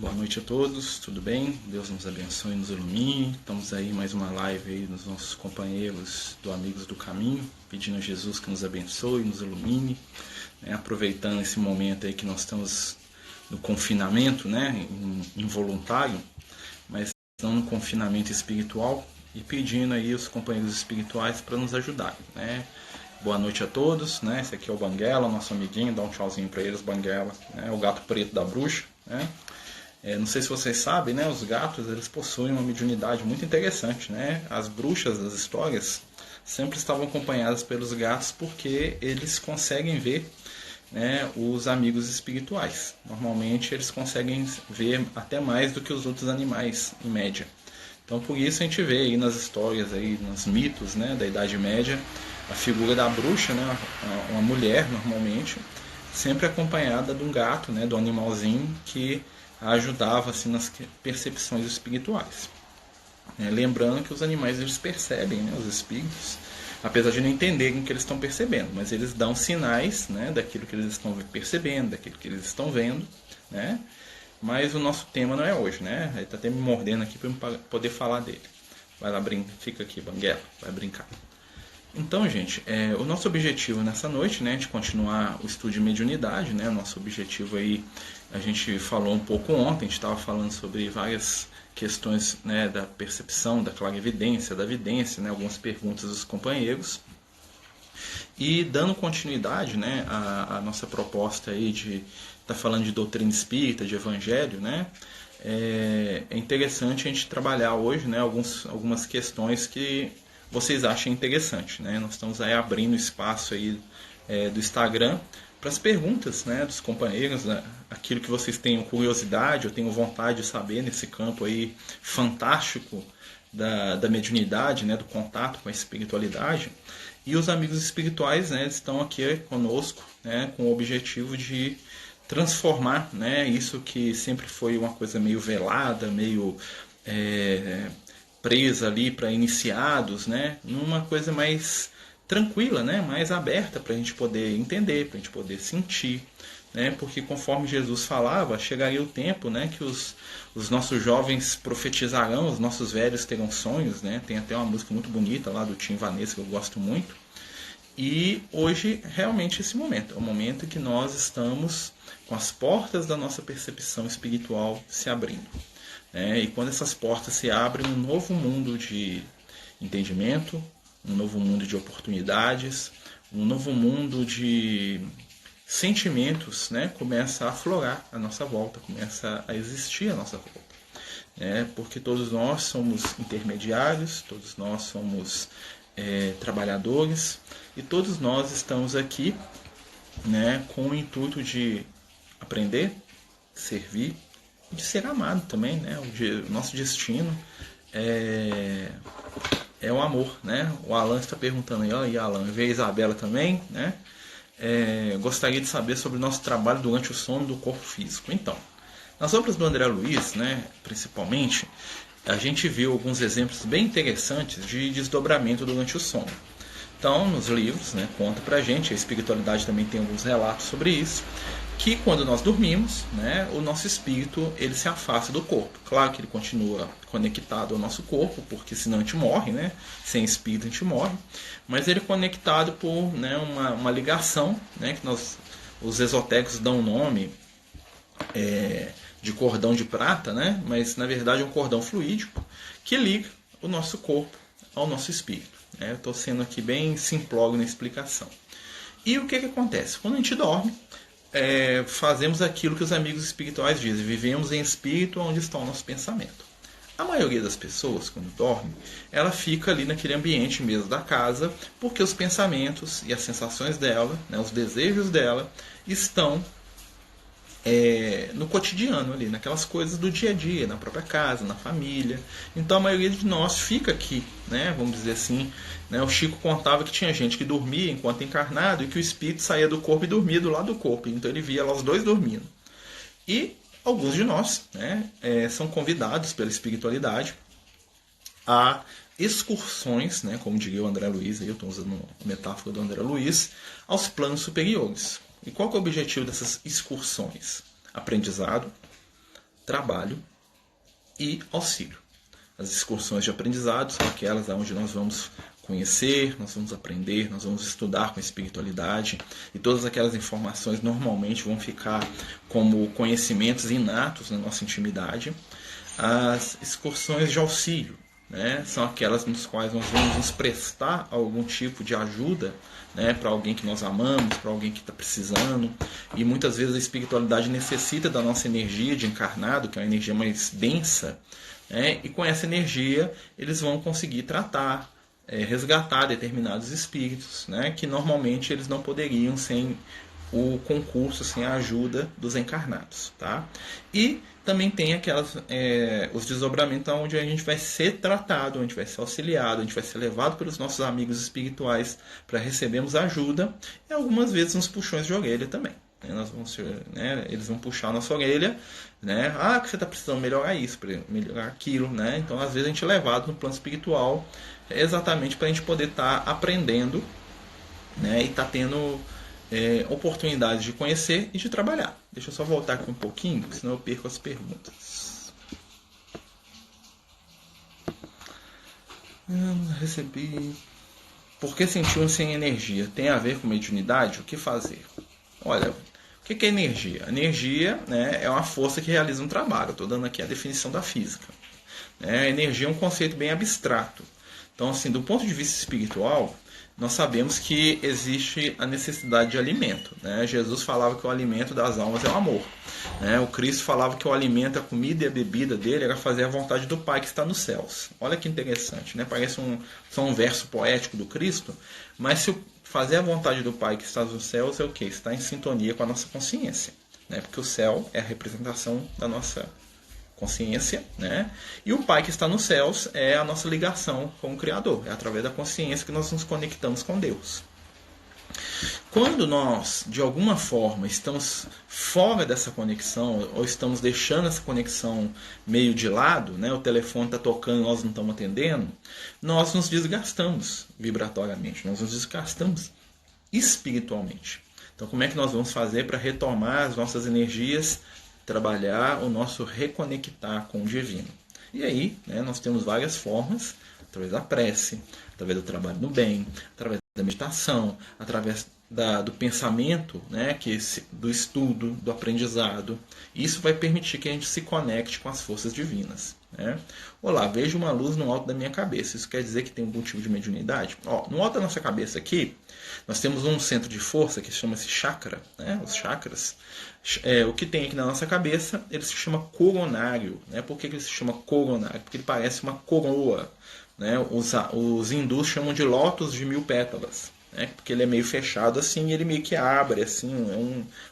Boa noite a todos, tudo bem? Deus nos abençoe e nos ilumine. Estamos aí mais uma live aí dos nossos companheiros do Amigos do Caminho, pedindo a Jesus que nos abençoe e nos ilumine, né? Aproveitando esse momento aí que nós estamos no confinamento, né? Involuntário, mas não no confinamento espiritual, e pedindo aí os companheiros espirituais para nos ajudarem, né? Boa noite a todos, né? Esse aqui é o Banguela, nosso amiguinho, dá um tchauzinho para eles, Banguela, né? O gato preto da bruxa, né? Não sei se vocês sabem, né? Os gatos eles possuem uma mediunidade muito interessante, né? As bruxas das histórias sempre estavam acompanhadas pelos gatos porque eles conseguem ver, né, os amigos espirituais. Normalmente eles conseguem ver até mais do que os outros animais, em média. Então por isso a gente vê aí nas histórias, aí, nos mitos, né, da Idade Média, a figura da bruxa, né, uma mulher normalmente, sempre acompanhada de um gato, né, do animalzinho que a ajudava assim, nas percepções espirituais. Lembrando que os animais eles percebem, né, os espíritos, apesar de não entenderem o que eles estão percebendo, mas eles dão sinais, né, daquilo que eles estão percebendo, daquilo que eles estão vendo, né? Mas o nosso tema não é hoje, né? Ele está até me mordendo aqui para eu poder falar dele. Vai lá, fica aqui, Banguela, vai brincar. Então, gente, o nosso objetivo nessa noite, né, de continuar o estudo de mediunidade, né, nosso objetivo aí, a gente falou um pouco ontem, a gente estava falando sobre várias questões, né, da percepção, da clarividência, da vidência, né, algumas perguntas dos companheiros, e dando continuidade, né, à nossa proposta aí de estar falando de doutrina espírita, de evangelho, né, é interessante a gente trabalhar hoje, né, algumas questões que vocês achem interessante, né? Nós estamos aí abrindo espaço aí do Instagram para as perguntas, né, dos companheiros, né? Aquilo que vocês tenham curiosidade ou tenham vontade de saber nesse campo aí fantástico da mediunidade, né, do contato com a espiritualidade. E os amigos espirituais, né, estão aqui conosco, né, com o objetivo de transformar, né, isso que sempre foi uma coisa meio velada, meio presa ali para iniciados, né, numa coisa mais tranquila, né, mais aberta para a gente poder entender, para a gente poder sentir, né, porque conforme Jesus falava, chegaria o tempo, né, que os nossos jovens profetizarão, os nossos velhos terão sonhos, né, tem até uma música muito bonita lá do Tim Vanessa que eu gosto muito, e hoje realmente esse momento, é o momento que nós estamos com as portas da nossa percepção espiritual se abrindo. E quando essas portas se abrem, um novo mundo de entendimento, um novo mundo de oportunidades, um novo mundo de sentimentos, né, começa a aflorar à nossa volta, começa a existir à nossa volta. Porque todos nós somos intermediários, todos nós somos trabalhadores e todos nós estamos aqui, né, com o intuito de aprender, servir, de ser amado também, né? O nosso destino é o amor, né? O Alan está perguntando aí, olha, Alan, veio a Isabela também, né? Gostaria de saber sobre o nosso trabalho durante o sono do corpo físico. Então, nas obras do André Luiz, né, principalmente, a gente viu alguns exemplos bem interessantes de desdobramento durante o sono. Então, nos livros, né, conta pra gente, a espiritualidade também tem alguns relatos sobre isso, que quando nós dormimos, né, o nosso espírito ele se afasta do corpo. Claro que ele continua conectado ao nosso corpo, porque senão a gente morre, né? Sem espírito a gente morre. Mas ele é conectado por, né, uma ligação, né, que os esotéricos dão o nome de cordão de prata, né? Mas na verdade é um cordão fluídico que liga o nosso corpo ao nosso espírito. Eu estou sendo aqui bem simplório na explicação. E o que acontece? Quando a gente dorme, fazemos aquilo que os amigos espirituais dizem, vivemos em espírito onde está o nosso pensamento. A maioria das pessoas, quando dorme, ela fica ali naquele ambiente mesmo da casa, porque os pensamentos e as sensações dela, né, os desejos dela, estão no cotidiano ali, naquelas coisas do dia a dia, na própria casa, na família. Então a maioria de nós fica aqui, né, vamos dizer assim, né, o Chico contava que tinha gente que dormia enquanto encarnado e que o espírito saía do corpo e dormia do lado do corpo, então ele via lá os dois dormindo. E alguns de nós, né, são convidados pela espiritualidade a excursões, né, como diria o André Luiz, eu estou usando a metáfora do André Luiz, aos planos superiores. E qual que é o objetivo dessas excursões? Aprendizado, trabalho e auxílio. As excursões de aprendizado são aquelas onde nós vamos conhecer, nós vamos aprender, nós vamos estudar com espiritualidade, e todas aquelas informações normalmente vão ficar como conhecimentos inatos na nossa intimidade. As excursões de auxílio, né, são aquelas nos quais nós vamos nos prestar algum tipo de ajuda, né, para alguém que nós amamos, para alguém que está precisando. E muitas vezes a espiritualidade necessita da nossa energia de encarnado, que é uma energia mais densa, né, e com essa energia eles vão conseguir tratar, resgatar determinados espíritos, né, que normalmente eles não poderiam sem o concurso, sem a ajuda dos encarnados, tá? E também tem aquelas os desdobramentos onde a gente vai ser tratado, onde a gente vai ser auxiliado, a gente vai ser levado pelos nossos amigos espirituais para recebermos ajuda, e algumas vezes uns puxões de orelha também. Nós vamos, né, eles vão puxar a nossa orelha, né? Que você está precisando melhorar isso, melhorar aquilo, né? Então às vezes a gente é levado no plano espiritual exatamente para a gente poder estar aprendendo, né, e estar tendo oportunidades de conhecer e de trabalhar. Deixa eu só voltar aqui um pouquinho, senão eu perco as perguntas. Recebi. Por que sentiu sem energia? Tem a ver com mediunidade? O que fazer? Olha, o que é energia? A energia, né, é uma força que realiza um trabalho. Estou dando aqui a definição da física. A energia é um conceito bem abstrato. Então, assim, do ponto de vista espiritual, nós sabemos que existe a necessidade de alimento, né? Jesus falava que o alimento das almas é o amor, né? O Cristo falava que o alimento, a comida e a bebida dele era fazer a vontade do Pai que está nos céus. Olha que interessante, né? Parece só um verso poético do Cristo, mas se fazer a vontade do Pai que está nos céus é o quê? Está em sintonia com a nossa consciência, né? Porque o céu é a representação da nossa consciência, né? E o Pai que está nos céus é a nossa ligação com o Criador. É através da consciência que nós nos conectamos com Deus. Quando nós, de alguma forma, estamos fora dessa conexão, ou estamos deixando essa conexão meio de lado, né? O telefone está tocando e nós não estamos atendendo, nós nos desgastamos vibratoriamente, nós nos desgastamos espiritualmente. Então, como é que nós vamos fazer para retomar as nossas energias, trabalhar o nosso reconectar com o divino? E aí, né, nós temos várias formas, através da prece, através do trabalho no bem, através da meditação, através do pensamento, né, do estudo, do aprendizado. Isso vai permitir que a gente se conecte com as forças divinas, né? Olá, vejo uma luz no alto da minha cabeça. Isso quer dizer que tem algum tipo de mediunidade? No alto da nossa cabeça aqui, nós temos um centro de força que chama-se chakra, né? Os chakras. O que tem aqui na nossa cabeça, ele se chama coronário, né? Por que ele se chama coronário? Porque ele parece uma coroa, né? Os hindus chamam de lótus de 1000 pétalas, né? Porque ele é meio fechado assim, e ele meio que abre assim,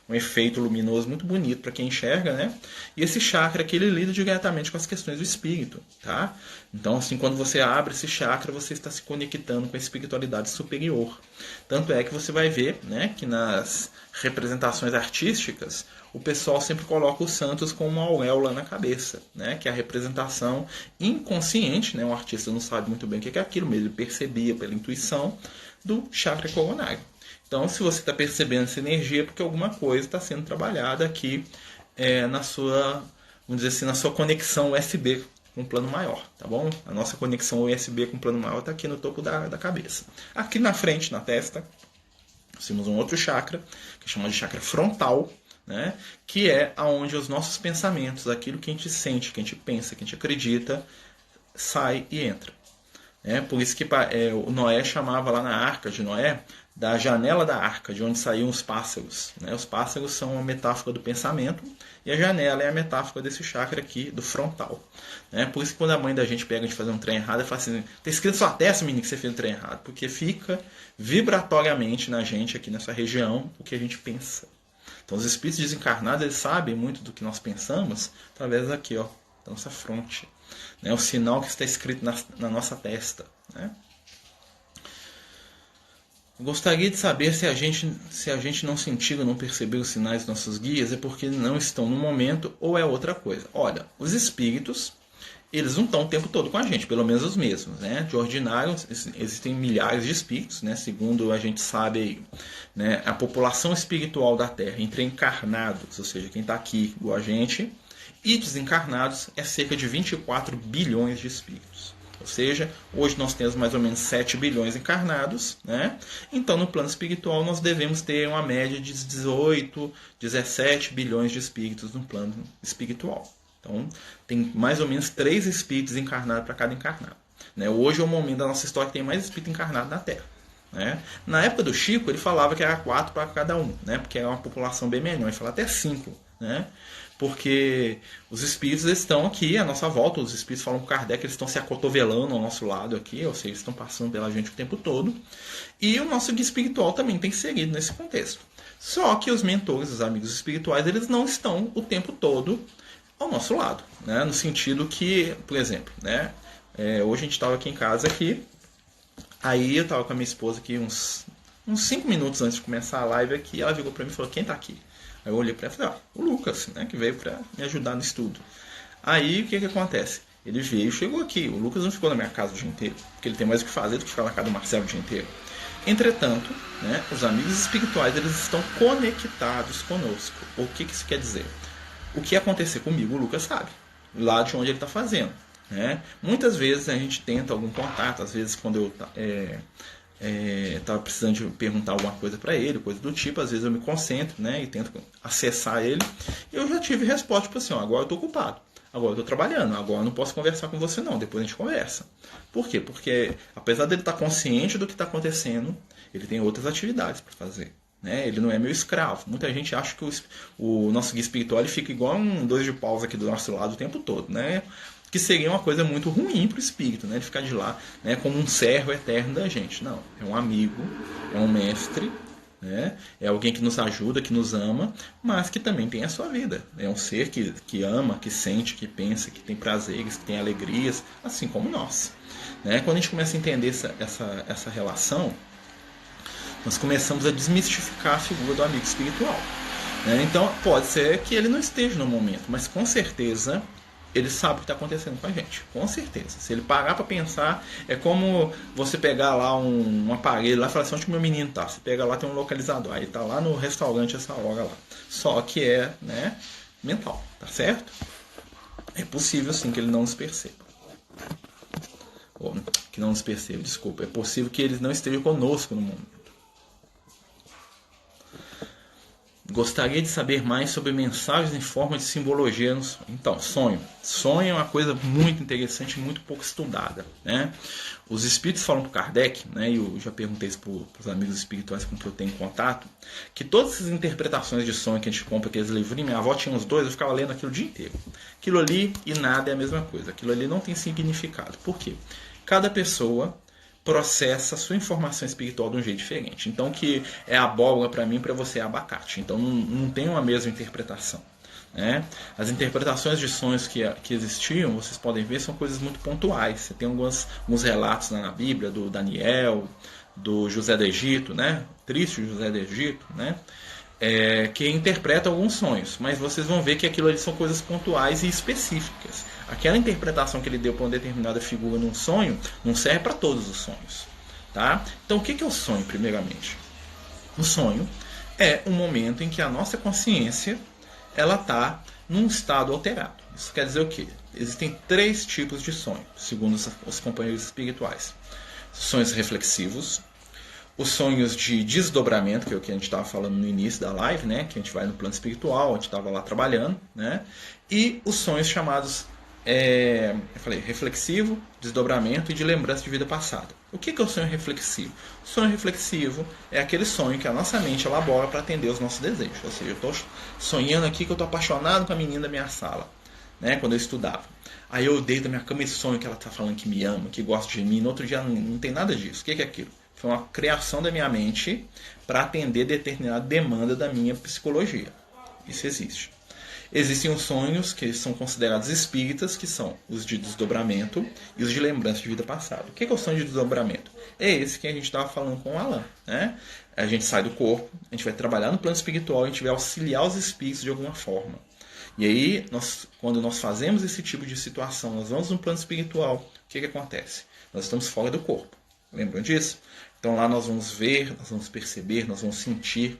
um efeito luminoso muito bonito para quem enxerga, né? E esse chakra aqui, ele lida diretamente com as questões do espírito, tá? Então, assim, quando você abre esse chakra, você está se conectando com a espiritualidade superior. Tanto é que você vai ver, né, que nas representações artísticas, o pessoal sempre coloca os santos com uma auréola na cabeça, né, que é a representação inconsciente, né? O artista não sabe muito bem o que é aquilo, mas ele percebia pela intuição do chakra coronário. Então, se você está percebendo essa energia, é porque alguma coisa está sendo trabalhada aqui na sua, vamos dizer assim, na sua conexão USB com o plano maior, tá bom? A nossa conexão USB com o plano maior está aqui no topo da cabeça. Aqui na frente, na testa, nós temos um outro chakra, que é chamado de chakra frontal, né? Que é onde os nossos pensamentos, aquilo que a gente sente, que a gente pensa, que a gente acredita, sai e entra. Por isso que o Noé chamava lá na arca de Noé da janela da arca, de onde saíam os pássaros, né? Os pássaros são uma metáfora do pensamento, e a janela é a metáfora desse chakra aqui, do frontal, né? Por isso que quando a mãe da gente pega de fazer um trem errado, ela fala assim: tá escrito na sua testa, menino, que você fez um trem errado, porque fica vibratoriamente na gente, aqui nessa região, o que a gente pensa. Então os espíritos desencarnados, eles sabem muito do que nós pensamos através daqui, ó, da nossa fronte, né? O sinal que está escrito na nossa testa, né? Gostaria de saber se a gente não sentir ou não perceber os sinais dos nossos guias é porque não estão no momento ou é outra coisa. Olha, os espíritos, eles não estão o tempo todo com a gente, pelo menos os mesmos, né? De ordinário, existem milhares de espíritos, né? Segundo a gente sabe, né? A população espiritual da Terra, entre encarnados, ou seja, quem está aqui igual a gente, e desencarnados, é cerca de 24 bilhões de espíritos. Ou seja, hoje nós temos mais ou menos 7 bilhões encarnados, né? Então, no plano espiritual, nós devemos ter uma média de 18, 17 bilhões de espíritos no plano espiritual. Então, tem mais ou menos 3 espíritos encarnados para cada encarnado. Né? Hoje é o momento da nossa história que tem mais espírito encarnado na Terra. Né? Na época do Chico, ele falava que era 4 para cada um, né? Porque era uma população bem menor. Ele falava até 5, né? Porque os espíritos estão aqui à nossa volta. Os espíritos falam com Kardec, eles estão se acotovelando ao nosso lado aqui, ou seja, eles estão passando pela gente o tempo todo. E o nosso guia espiritual também tem inserido nesse contexto. Só que os mentores, os amigos espirituais, eles não estão o tempo todo ao nosso lado, né? No sentido que, por exemplo, né? Hoje a gente estava aqui em casa aqui, aí eu estava com a minha esposa aqui uns 5 minutos antes de começar a live aqui, ela virou para mim e falou, quem está aqui? Aí eu olhei para ela e falei, o Lucas, né? Que veio para me ajudar no estudo. Aí o que acontece? Ele veio e chegou aqui. O Lucas não ficou na minha casa o dia inteiro, porque ele tem mais o que fazer do que ficar na casa do Marcelo o dia inteiro. Entretanto, né, os amigos espirituais, eles estão conectados conosco. O que isso quer dizer? O que acontecer comigo, o Lucas sabe, lá de onde ele está fazendo. Né? Muitas vezes a gente tenta algum contato, às vezes quando eu estava precisando de perguntar alguma coisa para ele, coisa do tipo, às vezes eu me concentro, né, e tento acessar ele, e eu já tive resposta, tipo assim, agora eu estou ocupado, agora eu estou trabalhando, agora eu não posso conversar com você não, depois a gente conversa. Por quê? Porque apesar dele estar consciente do que está acontecendo, ele tem outras atividades para fazer. Né? Ele não é meu escravo. Muita gente acha que o nosso guia espiritual ele fica igual um 2 de paus aqui do nosso lado o tempo todo, né? Que seria uma coisa muito ruim para o espírito, né? Ele ficar de lá, né? Como um servo eterno da gente. Não, é um amigo, é um mestre, né? É alguém que nos ajuda, que nos ama, mas que também tem a sua vida. É um ser que ama, que sente, que pensa, que tem prazeres, que tem alegrias, assim como nós. Né? Quando a gente começa a entender essa relação, nós começamos a desmistificar a figura do amigo espiritual. Né? Então, pode ser que ele não esteja no momento, mas com certeza ele sabe o que está acontecendo com a gente. Com certeza. Se ele parar para pensar, é como você pegar lá um aparelho lá e falar assim, onde que meu menino tá? Você pega lá, tem um localizador. Aí tá lá no restaurante essa hora lá. Só que é, né, mental, tá certo? É possível sim que ele não nos perceba. Ou, que não nos perceba, desculpa. É possível que ele não esteja conosco no momento. Gostaria de saber mais sobre mensagens em forma de simbologia no sonho. Então, sonho. Sonho é uma coisa muito interessante e muito pouco estudada. Né? Os espíritos falam para Kardec, né, e eu já perguntei isso para os amigos espirituais com que eu tenho contato, que todas essas interpretações de sonho que a gente compra, aqueles livrinhos, minha avó tinha uns 2, eu ficava lendo aquilo o dia inteiro. Aquilo ali e nada é a mesma coisa. Aquilo ali não tem significado. Por quê? Cada pessoa processa a sua informação espiritual de um jeito diferente. Então, que é abóbora para mim, para você é abacate. Então, não tem uma mesma interpretação. Né? As interpretações de sonhos que existiam, vocês podem ver, são coisas muito pontuais. Você tem alguns relatos na Bíblia, do Daniel, do José do Egito, né? Triste José do Egito, né? Que interpreta alguns sonhos, mas vocês vão ver que aquilo ali são coisas pontuais e específicas. Aquela interpretação que ele deu para uma determinada figura num sonho não serve para todos os sonhos. Tá? Então o que é o sonho, primeiramente? O sonho é um momento em que a nossa consciência ela está num estado alterado. Isso quer dizer o quê? Existem 3 tipos de sonho, segundo os companheiros espirituais. Sonhos reflexivos, os sonhos de desdobramento, que é o que a gente estava falando no início da live, né? Que a gente vai no plano espiritual, a gente estava lá trabalhando, né? E os sonhos chamados, eu falei, reflexivo, desdobramento e de lembrança de vida passada. O que é o sonho reflexivo? O sonho reflexivo é aquele sonho que a nossa mente elabora para atender os nossos desejos. Ou seja, eu estou sonhando aqui que eu estou apaixonado com a menina da minha sala, né? Quando eu estudava. Aí eu deito na minha cama e sonho que ela está falando que me ama, que gosta de mim. No outro dia não tem nada disso. O que é aquilo? Foi uma criação da minha mente para atender determinada demanda da minha psicologia. Isso existe. Existem os sonhos que são considerados espíritas, que são os de desdobramento e os de lembrança de vida passada. O que é o sonho de desdobramento? é esse que a gente estava falando com o Alan, né? A gente sai do corpo, a gente vai trabalhar no plano espiritual, a gente vai auxiliar os espíritos de alguma forma. E aí, quando nós fazemos esse tipo de situação, nós vamos no plano espiritual, o que acontece? Nós estamos fora do corpo. Lembram disso? Então lá nós vamos ver, nós vamos perceber, nós vamos sentir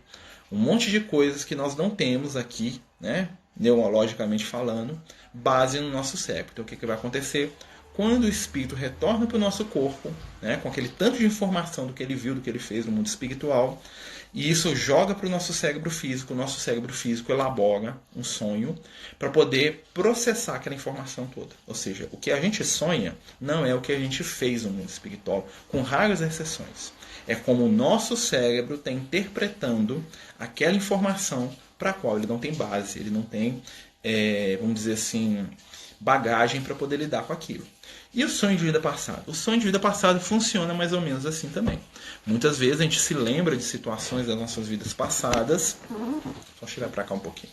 um monte de coisas que nós não temos aqui, né? Neurologicamente falando, base no nosso cérebro. Então o que vai acontecer? Quando o espírito retorna para o nosso corpo, né, com aquele tanto de informação do que ele viu, do que ele fez no mundo espiritual, e isso joga para o nosso cérebro físico, o nosso cérebro físico elabora um sonho para poder processar aquela informação toda. Ou seja, o que a gente sonha não é o que a gente fez no mundo espiritual, com raras exceções. É como o nosso cérebro está interpretando aquela informação para a qual ele não tem base, ele não tem, vamos dizer assim, bagagem para poder lidar com aquilo. E o sonho de vida passada? O sonho de vida passada funciona mais ou menos assim também. Muitas vezes a gente se lembra de situações das nossas vidas passadas. Só chegar para cá um pouquinho.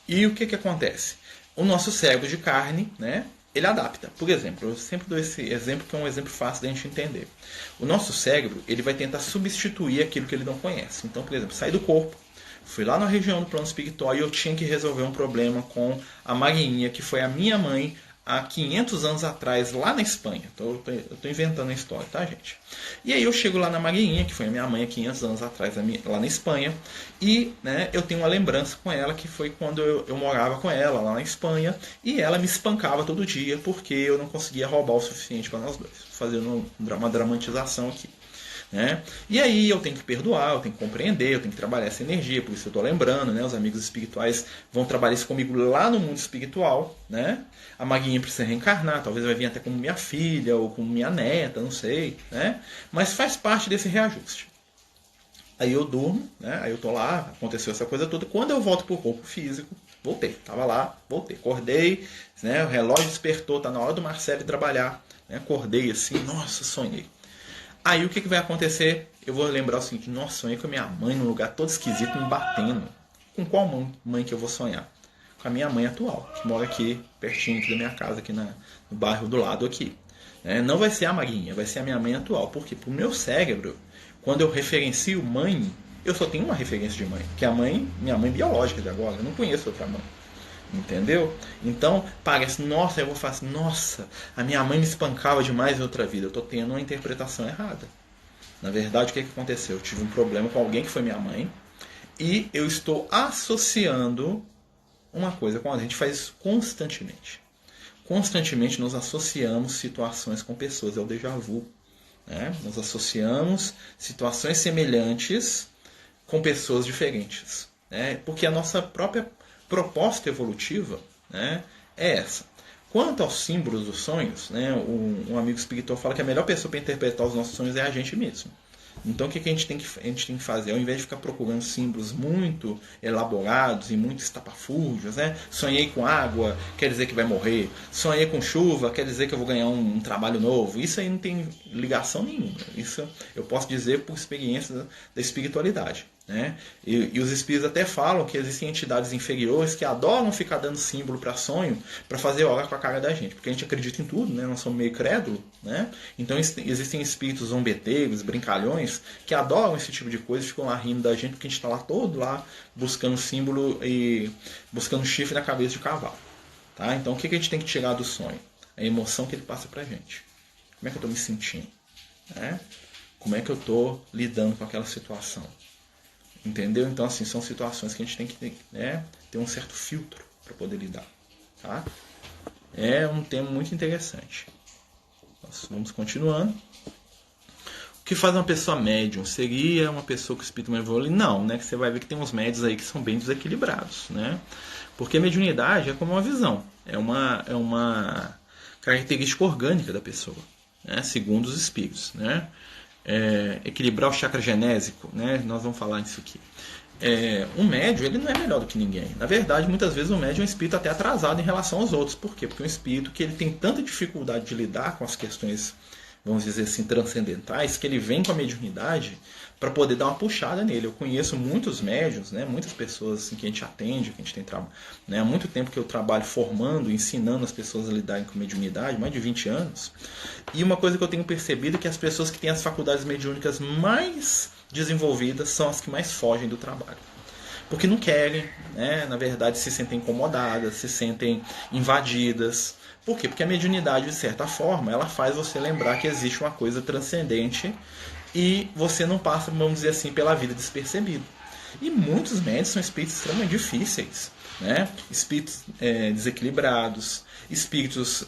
E o que acontece? O nosso cérebro de carne, né, ele adapta. Por exemplo, eu sempre dou esse exemplo que é um exemplo fácil da gente entender. O nosso cérebro, ele vai tentar substituir aquilo que ele não conhece. Então, por exemplo, sair do corpo, fui lá na região do plano espiritual e eu tinha que resolver um problema com a Maguinha, que foi a minha mãe há 500 anos atrás, lá na Espanha. Eu tô inventando a história, tá, gente? E aí eu chego lá na Maguinha, que foi a minha mãe há 500 anos atrás, lá na Espanha, e né, eu tenho uma lembrança com ela, que foi quando eu morava com ela lá na Espanha, e ela me espancava todo dia, porque eu não conseguia roubar o suficiente para nós dois. Fazendo uma dramatização aqui. Né? E aí eu tenho que perdoar, eu tenho que compreender, eu tenho que trabalhar essa energia, por isso eu estou lembrando, né? Os amigos espirituais vão trabalhar isso comigo lá no mundo espiritual, né? A Maguinha precisa reencarnar, talvez vai vir até como minha filha ou como minha neta, não sei, né? Mas faz parte desse reajuste. Aí eu durmo, né? Aí eu tô lá, aconteceu essa coisa toda. Quando eu volto pro corpo físico, voltei, tava lá, voltei, acordei, né? O relógio despertou, tá na hora do Marcelo trabalhar, né? Acordei assim, nossa, sonhei. Aí o que vai acontecer? Eu vou lembrar o seguinte, nossa, sonhei com a minha mãe num lugar todo esquisito, me batendo. Com qual mãe que eu vou sonhar? Com a minha mãe atual, que mora aqui, pertinho aqui da minha casa, aqui no bairro do lado aqui. Não vai ser a Maguinha, vai ser a minha mãe atual. Porque pro meu cérebro, quando eu referencio mãe, eu só tenho uma referência de mãe, que é a minha mãe biológica de agora, eu não conheço outra mãe. Entendeu? Então parece, nossa, eu vou falar assim, nossa, a minha mãe me espancava demais em outra vida. Eu estou tendo uma interpretação errada. Na verdade, o que aconteceu? Eu tive um problema com alguém que foi minha mãe e eu estou associando uma coisa com a gente faz isso constantemente. Constantemente nós associamos situações com pessoas, é o déjà vu. Né? Nós associamos situações semelhantes com pessoas diferentes. Né? Porque a nossa própria proposta evolutiva, né, é essa. Quanto aos símbolos dos sonhos, né, um amigo espiritual fala que a melhor pessoa para interpretar os nossos sonhos é a gente mesmo. Então o que a gente tem que fazer? Ao invés de ficar procurando símbolos muito elaborados e muito estapafúrdios, né? Sonhei com água, quer dizer que vai morrer. Sonhei com chuva, quer dizer que eu vou ganhar um trabalho novo. Isso aí não tem ligação nenhuma. Isso eu posso dizer por experiência da espiritualidade. Né? E os espíritos até falam que existem entidades inferiores que adoram ficar dando símbolo para sonho para fazer hora com a cara da gente, porque a gente acredita em tudo, né? Nós somos meio crédulo, né? Então existem espíritos zombeteiros, brincalhões que adoram esse tipo de coisa, ficam lá rindo da gente porque a gente está lá todo lá buscando símbolo e buscando chifre na cabeça de cavalo, tá? Então o que a gente tem que tirar do sonho? A emoção que ele passa pra gente. Como é que eu estou me sentindo? Né? Como é que eu estou lidando com aquela situação? Entendeu? Então, assim, são situações que a gente tem que ter um certo filtro para poder lidar. Tá? É um tema muito interessante. Nós vamos continuando. O que faz uma pessoa médium? Seria uma pessoa que o espírito mais evolui? Não, né? Que você vai ver que tem uns médios aí que são bem desequilibrados, né? Porque a mediunidade é como uma visão. É uma característica orgânica da pessoa, né? Segundo os espíritos, né? Equilibrar o chakra genésico, né? Nós vamos falar disso aqui. Um médium, ele não é melhor do que ninguém. Na verdade, muitas vezes o médium é um espírito até atrasado em relação aos outros. Por quê? Porque é um espírito que ele tem tanta dificuldade de lidar com as questões vamos dizer assim, transcendentais, que ele vem com a mediunidade para poder dar uma puxada nele. Eu conheço muitos médiuns, né, muitas pessoas assim, que a gente atende, que a gente tem né, há muito tempo que eu trabalho formando, ensinando as pessoas a lidarem com mediunidade, mais de 20 anos. E uma coisa que eu tenho percebido é que as pessoas que têm as faculdades mediúnicas mais desenvolvidas são as que mais fogem do trabalho. Porque não querem, né? Na verdade se sentem incomodadas, se sentem invadidas. Por quê? Porque a mediunidade, de certa forma, ela faz você lembrar que existe uma coisa transcendente e você não passa, vamos dizer assim, pela vida despercebido. E muitos médios são espíritos extremamente difíceis, né? Espíritos desequilibrados, espíritos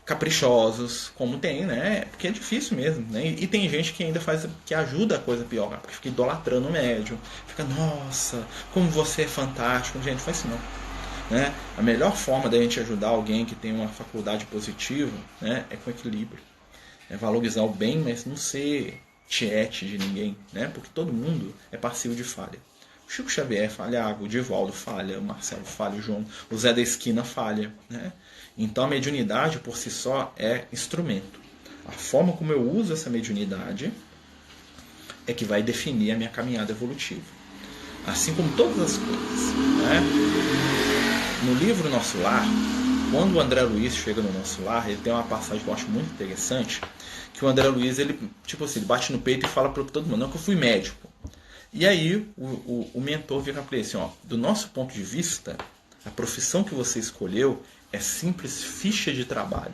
caprichosos, como tem, né? Porque é difícil mesmo, né? E tem gente que ainda faz, que ajuda a coisa a piorar, porque fica idolatrando o médium, fica, nossa, como você é fantástico. Gente, faz isso não. Né? A melhor forma da gente ajudar alguém que tem uma faculdade positiva, né, é com equilíbrio. É valorizar o bem, mas não ser tiete de ninguém, né? Porque todo mundo é passivo de falha. O Chico Xavier falhava, o Divaldo falha, o Marcelo falha, o João, o Zé da Esquina falha, né? Então a mediunidade por si só é instrumento. A forma como eu uso essa mediunidade é que vai definir a minha caminhada evolutiva. Assim como todas as coisas, né? No livro Nosso Lar, quando o André Luiz chega no Nosso Lar, ele tem uma passagem que eu acho muito interessante, que o André Luiz, ele, tipo assim, ele bate no peito e fala para todo mundo, não, que eu fui médico. E aí o mentor vira para ele assim, ó, do nosso ponto de vista, a profissão que você escolheu é simples ficha de trabalho.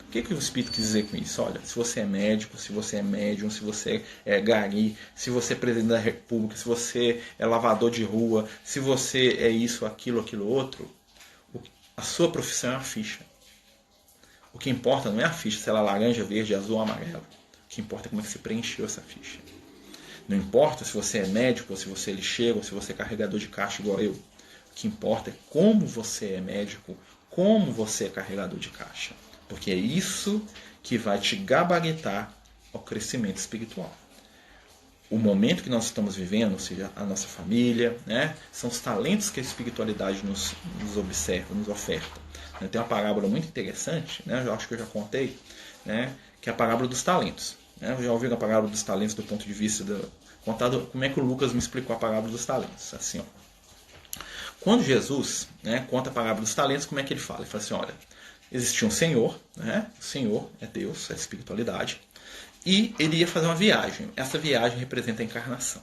O que o Espírito quis dizer com isso? Olha, se você é médico, se você é médium, se você é gari, se você é presidente da república, se você é lavador de rua, se você é isso, aquilo, aquilo outro, a sua profissão é uma ficha. O que importa não é a ficha, se ela é laranja, verde, azul ou amarela. O que importa é como é que você preencheu essa ficha. Não importa se você é médico, ou se você é lixeiro, ou se você é carregador de caixa igual eu. O que importa é como você é médico, como você é carregador de caixa. Porque é isso que vai te gabaritar ao crescimento espiritual. O momento que nós estamos vivendo, ou seja, a nossa família, né, são os talentos que a espiritualidade nos observa, nos oferta. Tem uma parábola muito interessante, né, eu acho que eu já contei, né, que é a parábola dos talentos. Né, já ouviram a parábola dos talentos do ponto de vista contado como é que o Lucas me explicou a parábola dos talentos. Assim, ó. Quando Jesus, né, conta a parábola dos talentos, como é que ele fala? Ele fala assim, olha, existia um Senhor, né, o Senhor é Deus, é a espiritualidade, e ele ia fazer uma viagem. Essa viagem representa a encarnação.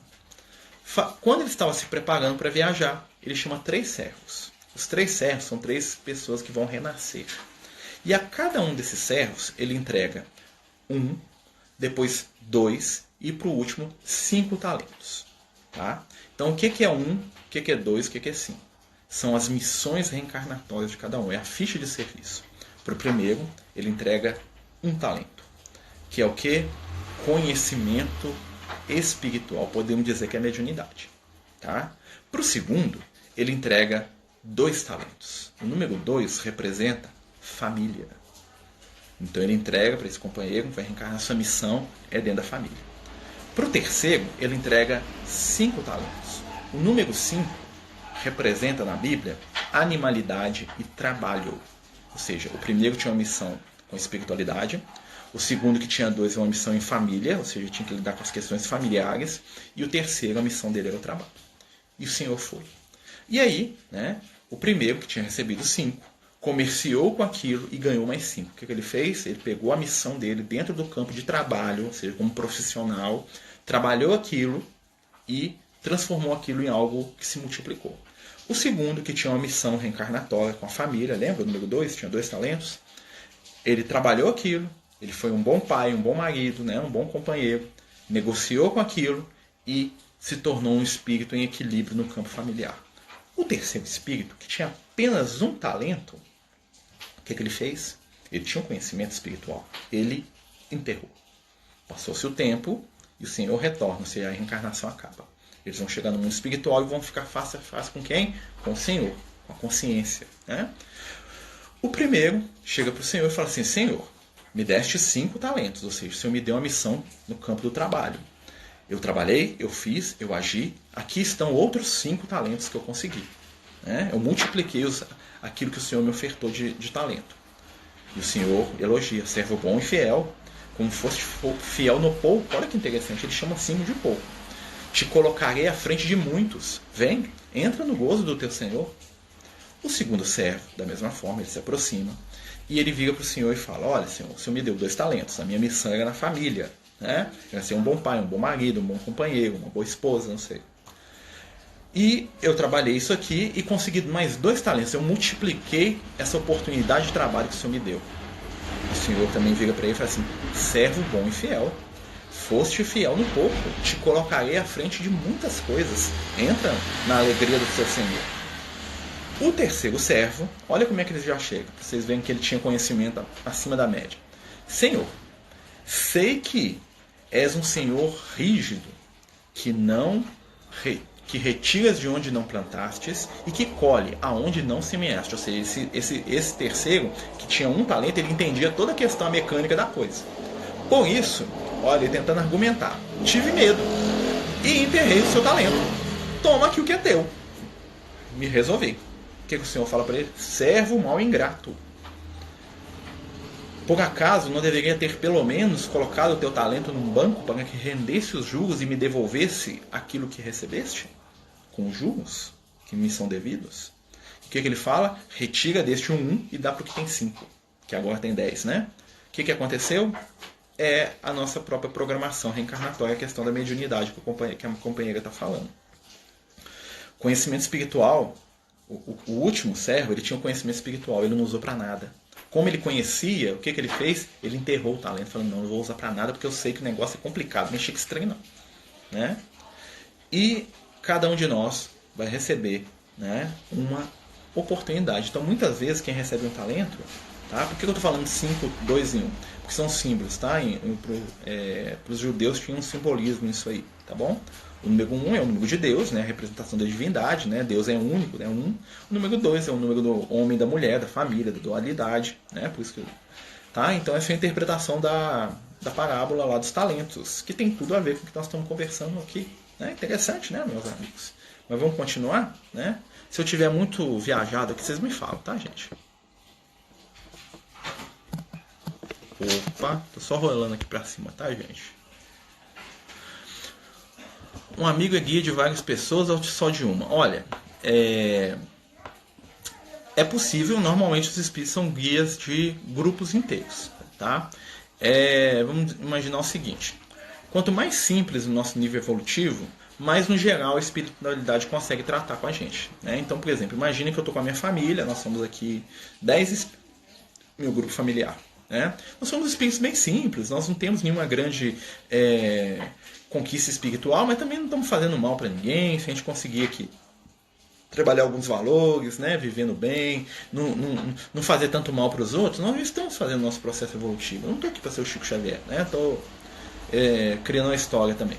Quando ele estava se preparando para viajar, ele chama 3 servos. Os 3 servos são 3 pessoas que vão renascer. E a cada um desses servos, ele entrega 1, depois 2 e, para o último, 5 talentos. Tá? Então, o que é 1, o que é 2, o que é 5? São as missões reencarnatórias de cada um. É a ficha de serviço. Para o primeiro, ele entrega 1 talento. Que é o que? Conhecimento espiritual. Podemos dizer que é mediunidade. Tá? Para o segundo, ele entrega 2 talentos. O número 2 representa família. Então ele entrega para esse companheiro que vai reencarnar, sua missão é dentro da família. Para o terceiro, ele entrega 5 talentos. O número 5 representa na Bíblia animalidade e trabalho. Ou seja, o primeiro tinha uma missão com espiritualidade, o segundo, que tinha 2, é uma missão em família, ou seja, tinha que lidar com as questões familiares, e o terceiro, a missão dele era o trabalho. E o Senhor foi. E aí, né, o primeiro, que tinha recebido 5, comerciou com aquilo e ganhou mais 5. O que ele fez? Ele pegou a missão dele dentro do campo de trabalho, ou seja, como profissional, trabalhou aquilo e transformou aquilo em algo que se multiplicou. O segundo, que tinha uma missão reencarnatória com a família, lembra? O número 2, tinha 2 talentos. Ele trabalhou aquilo, ele foi um bom pai, um bom marido, né, um bom companheiro, negociou com aquilo e se tornou um espírito em equilíbrio no campo familiar. O terceiro espírito, que tinha apenas 1 talento, o que ele fez? Ele tinha um conhecimento espiritual. Ele enterrou. Passou-se o tempo e o Senhor retorna, ou seja, a reencarnação acaba. Eles vão chegar no mundo espiritual e vão ficar face a face com quem? Com o Senhor, com a consciência. Né? O primeiro chega para o Senhor e fala assim, Senhor, me deste 5 talentos, ou seja, o Senhor me deu uma missão no campo do trabalho. Eu trabalhei, eu fiz, eu agi, aqui estão outros 5 talentos que eu consegui. Né? Eu multipliquei aquilo que o Senhor me ofertou de talento. E o Senhor elogia, servo bom e fiel, como foste fiel no pouco. Olha que interessante, ele chama acima de pouco. Te colocarei à frente de muitos. Vem, entra no gozo do teu Senhor. O segundo servo, da mesma forma, ele se aproxima e ele vira para o Senhor e fala: olha, Senhor, o Senhor me deu 2 talentos, a minha missão era na família, né? Era ser um bom pai, um bom marido, um bom companheiro, uma boa esposa, não sei. E eu trabalhei isso aqui e consegui mais 2 talentos. Eu multipliquei essa oportunidade de trabalho que o Senhor me deu. O Senhor também vira para ele e fala assim: servo bom e fiel, foste fiel no pouco, te colocarei à frente de muitas coisas. Entra na alegria do seu Senhor. O terceiro servo, olha como é que ele já chega, para vocês verem que ele tinha conhecimento acima da média. Senhor, sei que és um Senhor rígido, que retiras de onde não plantastes e que colhe aonde não semeaste. Ou seja, esse terceiro, que tinha 1 talento, ele entendia toda a questão mecânica da coisa. Por isso, olha, ele tentando argumentar, tive medo e enterrei o seu talento. Toma aqui o que é teu. Me resolvi. O que o Senhor fala para ele? Servo mau e ingrato. Por acaso não deveria ter pelo menos colocado o teu talento num banco para que rendesse os juros e me devolvesse aquilo que recebeste? Com os juros que me são devidos? O que ele fala? Retira deste 1 e dá para o que tem 5, que agora tem 10, né? O que aconteceu? É a nossa própria programação reencarnatória, a questão da mediunidade que a companheira está falando. Conhecimento espiritual. O último servo, ele tinha um conhecimento espiritual, ele não usou para nada. Como ele conhecia, o que ele fez? Ele enterrou o talento, falando: não vou usar para nada porque eu sei que o negócio é complicado, mexer com esse trem não. Né? E cada um de nós vai receber, né, uma oportunidade. Então, muitas vezes, quem recebe um talento, tá? Por que eu estou falando 5, 2 em 1? Porque são símbolos, tá? Para os judeus tinha um simbolismo nisso aí, tá bom? O número 1 é o número de Deus, né? A representação da divindade, né? Deus é único, né? 1. O número 2 é o número do homem, da mulher, da família, da dualidade, né? Por isso que, tá? Então essa é a interpretação da parábola lá dos talentos, que tem tudo a ver com o que nós estamos conversando aqui, né? Interessante, né, meus amigos? Mas vamos continuar, né? Se eu tiver muito viajado aqui, vocês me falam, tá, gente? Opa, tô só rolando aqui pra cima, tá, gente? Um amigo é guia de várias pessoas ou só de uma? Olha, é possível, normalmente os espíritos são guias de grupos inteiros, tá? Vamos imaginar o seguinte: quanto mais simples o nosso nível evolutivo, mais no geral a espiritualidade consegue tratar com a gente, né? Então, por exemplo, imagine que eu estou com a minha família, nós somos aqui 10 meu grupo familiar, né? Nós somos espíritos bem simples, nós não temos nenhuma grande conquista espiritual, mas também não estamos fazendo mal para ninguém. Se a gente conseguir aqui trabalhar alguns valores, né, vivendo bem, não fazer tanto mal para os outros, nós estamos fazendo nosso processo evolutivo. Eu não estou aqui para ser o Chico Xavier, né? Estou criando uma história também.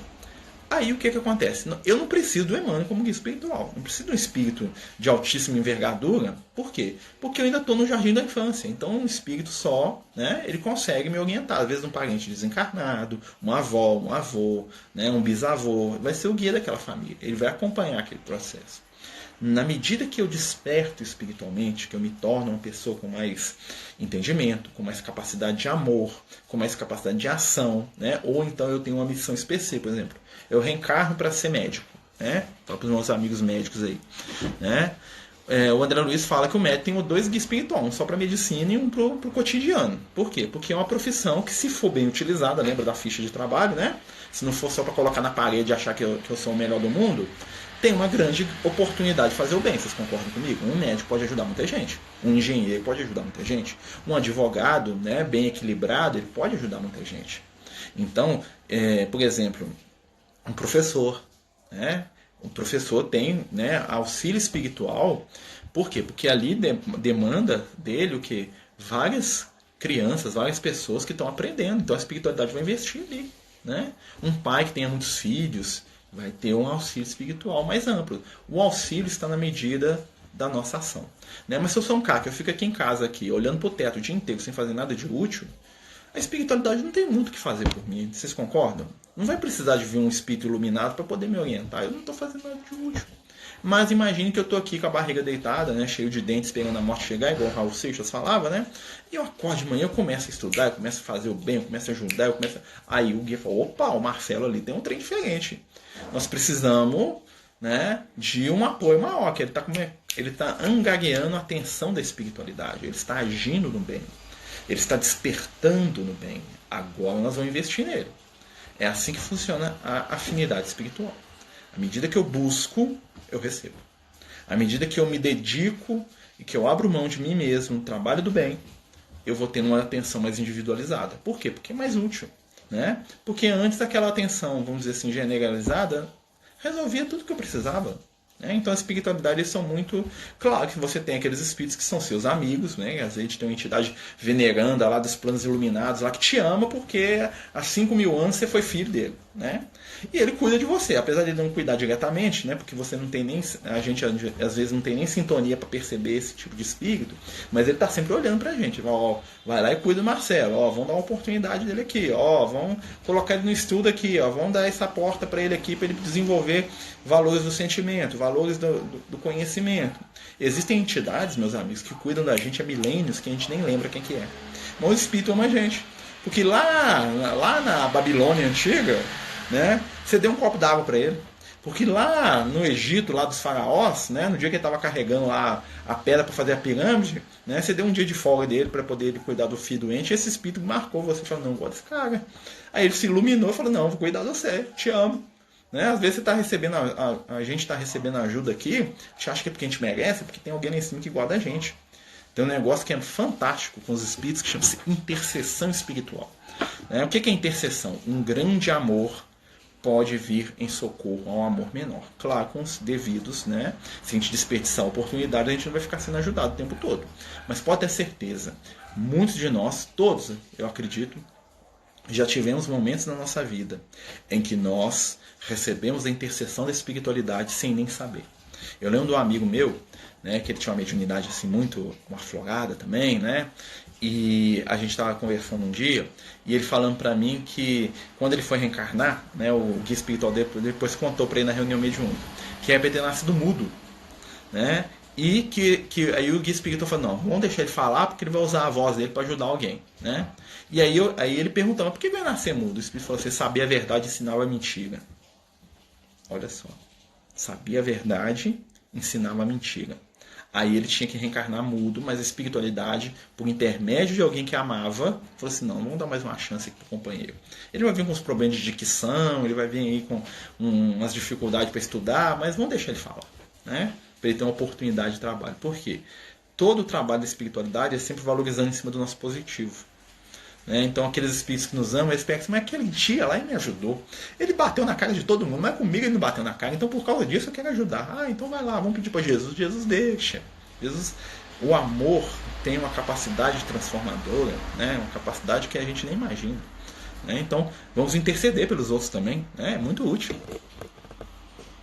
Aí o que acontece? Eu não preciso do Emmanuel como guia espiritual. Não preciso de um espírito de altíssima envergadura. Por quê? Porque eu ainda estou no jardim da infância. Então um espírito só, né, ele consegue me orientar. Às vezes um parente desencarnado, uma avó, um avô, né, um bisavô. Vai ser o guia daquela família. Ele vai acompanhar aquele processo. Na medida que eu desperto espiritualmente, que eu me torno uma pessoa com mais entendimento, com mais capacidade de amor, com mais capacidade de ação, né? Ou então eu tenho uma missão específica, por exemplo, eu reencarno para ser médico, né? Fala para os meus amigos médicos aí, né? O André Luiz fala que o médico tem 2 guias espirituais, um só para medicina e um para o cotidiano. Por quê? Porque é uma profissão que, se for bem utilizada, lembra da ficha de trabalho, né? Se não for só para colocar na parede e achar que eu sou o melhor do mundo, tem uma grande oportunidade de fazer o bem. Vocês concordam comigo? Um médico pode ajudar muita gente, um engenheiro pode ajudar muita gente, um advogado, né, bem equilibrado, ele pode ajudar muita gente. Então, por exemplo, um professor, né? O professor tem, né, auxílio espiritual. Por quê? Porque ali demanda dele o quê? Várias crianças, várias pessoas que estão aprendendo. Então a espiritualidade vai investir ali, né? Um pai que tenha muitos filhos vai ter um auxílio espiritual mais amplo. O auxílio está na medida da nossa ação, né? Mas se eu sou um cara que eu fico aqui em casa, aqui, olhando para o teto o dia inteiro sem fazer nada de útil, a espiritualidade não tem muito o que fazer por mim. Vocês concordam? Não vai precisar de vir um espírito iluminado para poder me orientar. Eu não estou fazendo nada de útil. Mas imagine que eu tô aqui com a barriga deitada, né, cheio de dentes, esperando a morte chegar, igual o Raul Seixas falava, né? E eu acordo de manhã, eu começo a estudar, eu começo a fazer o bem, eu começo a ajudar, eu começo a... Aí o guia falou, opa, o Marcelo ali tem um trem diferente. Nós precisamos, né, de um apoio maior, que ele tá angagueando a atenção da espiritualidade, ele está agindo no bem, ele está despertando no bem. Agora nós vamos investir nele. É assim que funciona a afinidade espiritual. À medida que eu busco, eu recebo. À medida que eu me dedico e que eu abro mão de mim mesmo no trabalho do bem, eu vou tendo uma atenção mais individualizada. Por quê? Porque é mais útil. Né? Porque antes aquela atenção, vamos dizer assim, generalizada, resolvia tudo que eu precisava. Né? Então a espiritualidade são muito... Claro que você tem aqueles espíritos que são seus amigos, né? Às vezes tem uma entidade veneranda lá dos planos iluminados lá que te ama porque há 5.000 anos você foi filho dele. Né? E ele cuida de você, apesar de ele não cuidar diretamente, né? Porque você não tem nem... A gente às vezes não tem nem sintonia para perceber esse tipo de espírito, mas ele está sempre olhando pra gente. Ó, vai lá e cuida do Marcelo, ó, vamos dar uma oportunidade dele aqui, ó, vamos colocar ele no estudo aqui, ó, vamos dar essa porta para ele aqui, para ele desenvolver valores do sentimento, valores do conhecimento. Existem entidades, meus amigos, que cuidam da gente há milênios que a gente nem lembra quem que é. Mas o espírito ama a gente. Porque lá na Babilônia antiga, né, você deu um copo d'água para ele. Porque lá no Egito, lá dos faraós, né, no dia que ele estava carregando lá a pedra para fazer a pirâmide, né, você deu um dia de folga dele para poder ele cuidar do filho doente. E esse espírito marcou você, falou, não, gosto desse cara. Aí ele se iluminou e falou, não, vou cuidar de você, te amo. Né? Às vezes você tá recebendo a gente está recebendo ajuda aqui, a gente acha que é porque a gente merece, é porque tem alguém lá em cima que guarda a gente. Tem um negócio que é fantástico com os espíritos que chama-se intercessão espiritual. Né? O que é intercessão? Um grande amor pode vir em socorro a um amor menor. Claro, com os devidos, né? Se a gente desperdiçar a oportunidade, a gente não vai ficar sendo ajudado o tempo todo. Mas pode ter certeza, muitos de nós, todos, eu acredito, já tivemos momentos na nossa vida em que nós recebemos a intercessão da espiritualidade sem nem saber. Eu lembro de um amigo meu, né, que ele tinha uma mediunidade assim, muito aflorada também, né? E a gente estava conversando um dia e ele falando para mim que quando ele foi reencarnar, né, o guia espiritual dele depois contou para ele na reunião mediúnica que era para ter nascido mudo, né? E que aí o guia espiritual falou, não, vamos deixar ele falar porque ele vai usar a voz dele para ajudar alguém, né? E aí ele perguntou, mas por que vai nascer mudo? O espírito falou, você sabia a verdade e ensinava a mentira. Olha só, sabia a verdade, ensinava a mentira. Aí ele tinha que reencarnar mudo, mas a espiritualidade, por intermédio de alguém que amava, falou assim, não, vamos dar mais uma chance aqui pro companheiro. Ele vai vir com uns problemas de dicção, ele vai vir aí com umas dificuldades para estudar, mas vamos deixar ele falar, né? Para ele ter uma oportunidade de trabalho. Por quê? Todo o trabalho da espiritualidade é sempre valorizando em cima do nosso positivo. Né? Então aqueles espíritos que nos amam, eles pensam, mas aquele dia lá ele me ajudou. Ele bateu na cara de todo mundo, mas comigo ele não bateu na cara, então por causa disso eu quero ajudar. Ah, então vai lá, vamos pedir para Jesus. Jesus deixa. Jesus, o amor tem uma capacidade transformadora, né? Uma capacidade que a gente nem imagina. Né? Então vamos interceder pelos outros também, né? É muito útil.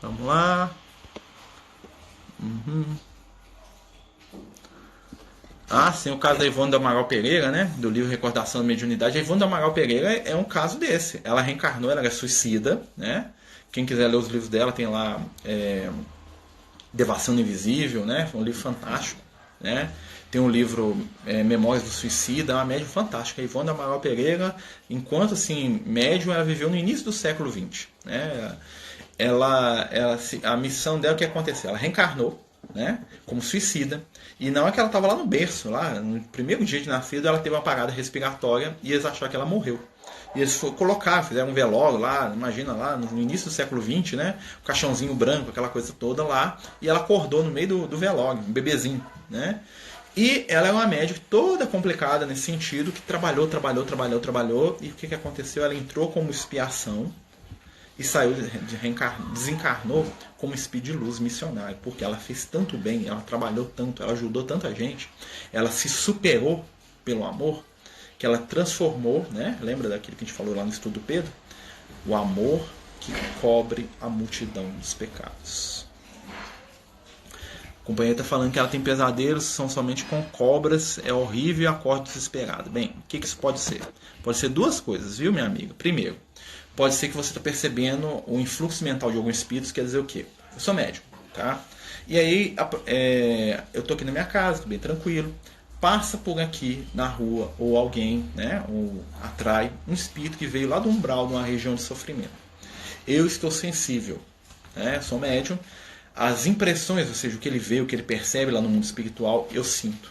Vamos lá. Ah, sim, o caso da Ivone do Amaral Pereira, né? Do livro Recordação da Mediunidade. A Ivone do Amaral Pereira é um caso desse. Ela reencarnou, ela era suicida, né? Quem quiser ler os livros dela tem lá Devassando Invisível, né? Foi um livro fantástico, né? Tem um livro Memórias do Suicida, é uma médium fantástica. A Ivone do Amaral Pereira, enquanto assim, médium, ela viveu no início do século XX, né? A missão dela, o que aconteceu? Ela reencarnou, né, como suicida, e não é que ela estava lá no berço, lá no primeiro dia de nascido, ela teve uma parada respiratória e eles acharam que ela morreu. E eles fizeram um velório lá, imagina lá no início do século XX, né, um caixãozinho branco, aquela coisa toda lá, e ela acordou no meio do velório, um bebezinho, né. E ela é uma médium toda complicada nesse sentido, que trabalhou, e o que aconteceu? Ela entrou como expiação e saiu, desencarnou como espírito de luz missionário, porque ela fez tanto bem, ela trabalhou tanto, ela ajudou tanta gente, ela se superou pelo amor, que ela transformou, né? Lembra daquilo que a gente falou lá no estudo do Pedro? O amor que cobre a multidão dos pecados. A companheira está falando que ela tem pesadelos, são somente com cobras, é horrível e acorda desesperado. Bem, o que isso pode ser? Pode ser duas coisas, viu, minha amiga? Primeiro, pode ser que você está percebendo o influxo mental de alguns espíritos, quer dizer o quê? Eu sou médium. tá? E aí eu tô aqui na minha casa, tô bem tranquilo, passa por aqui na rua ou alguém, né, ou atrai um espírito que veio lá do umbral, de uma região de sofrimento. Eu estou sensível, né, sou médium, as impressões, ou seja, o que ele vê, o que ele percebe lá no mundo espiritual, eu sinto.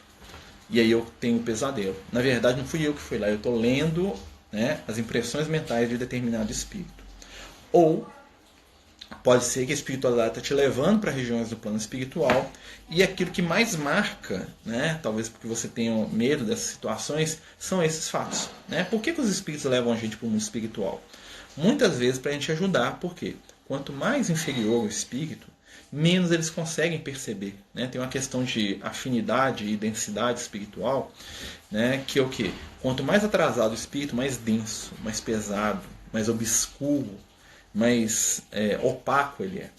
E aí eu tenho um pesadelo. Na verdade, não fui eu que fui lá, eu estou lendo, né, as impressões mentais de determinado espírito. Ou pode ser que a espiritualidade está te levando para regiões do plano espiritual e aquilo que mais marca, né, talvez porque você tenha medo dessas situações, são esses fatos. Né? Por que os espíritos levam a gente para o mundo espiritual? Muitas vezes para a gente ajudar, porque quanto mais inferior o espírito, menos eles conseguem perceber. Né? Tem uma questão de afinidade e densidade espiritual, né, que é o quê? Quanto mais atrasado o espírito, mais denso, mais pesado, mais obscuro, mais opaco ele é.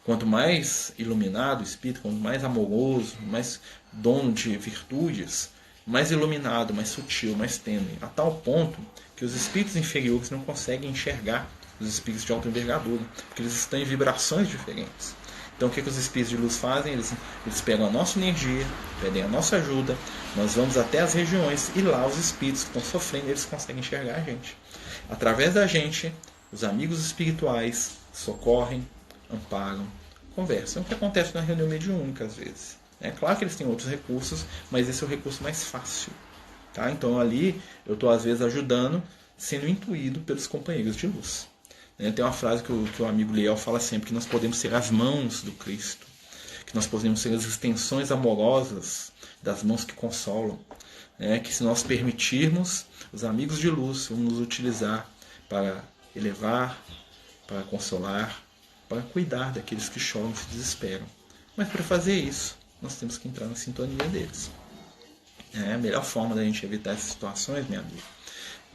Quanto mais iluminado o espírito, quanto mais amoroso, mais dono de virtudes, mais iluminado, mais sutil, mais tênue, a tal ponto que os espíritos inferiores não conseguem enxergar os espíritos de alta envergadura, porque eles estão em vibrações diferentes. Então o que os espíritos de luz fazem? Eles pegam a nossa energia, pedem a nossa ajuda, nós vamos até as regiões e lá os espíritos que estão sofrendo, eles conseguem enxergar a gente. Através da gente, os amigos espirituais socorrem, amparam, conversam. É o que acontece na reunião mediúnica às vezes. É claro que eles têm outros recursos, mas esse é o recurso mais fácil. Tá? Então ali eu estou às vezes ajudando, sendo intuído pelos companheiros de luz. Tem uma frase que o amigo Liel fala sempre, que nós podemos ser as mãos do Cristo, que nós podemos ser as extensões amorosas das mãos que consolam, que se nós permitirmos, os amigos de luz vão nos utilizar para elevar, para consolar, para cuidar daqueles que choram e se desesperam. Mas para fazer isso, nós temos que entrar na sintonia deles. A melhor forma da gente evitar essas situações, minha amiga,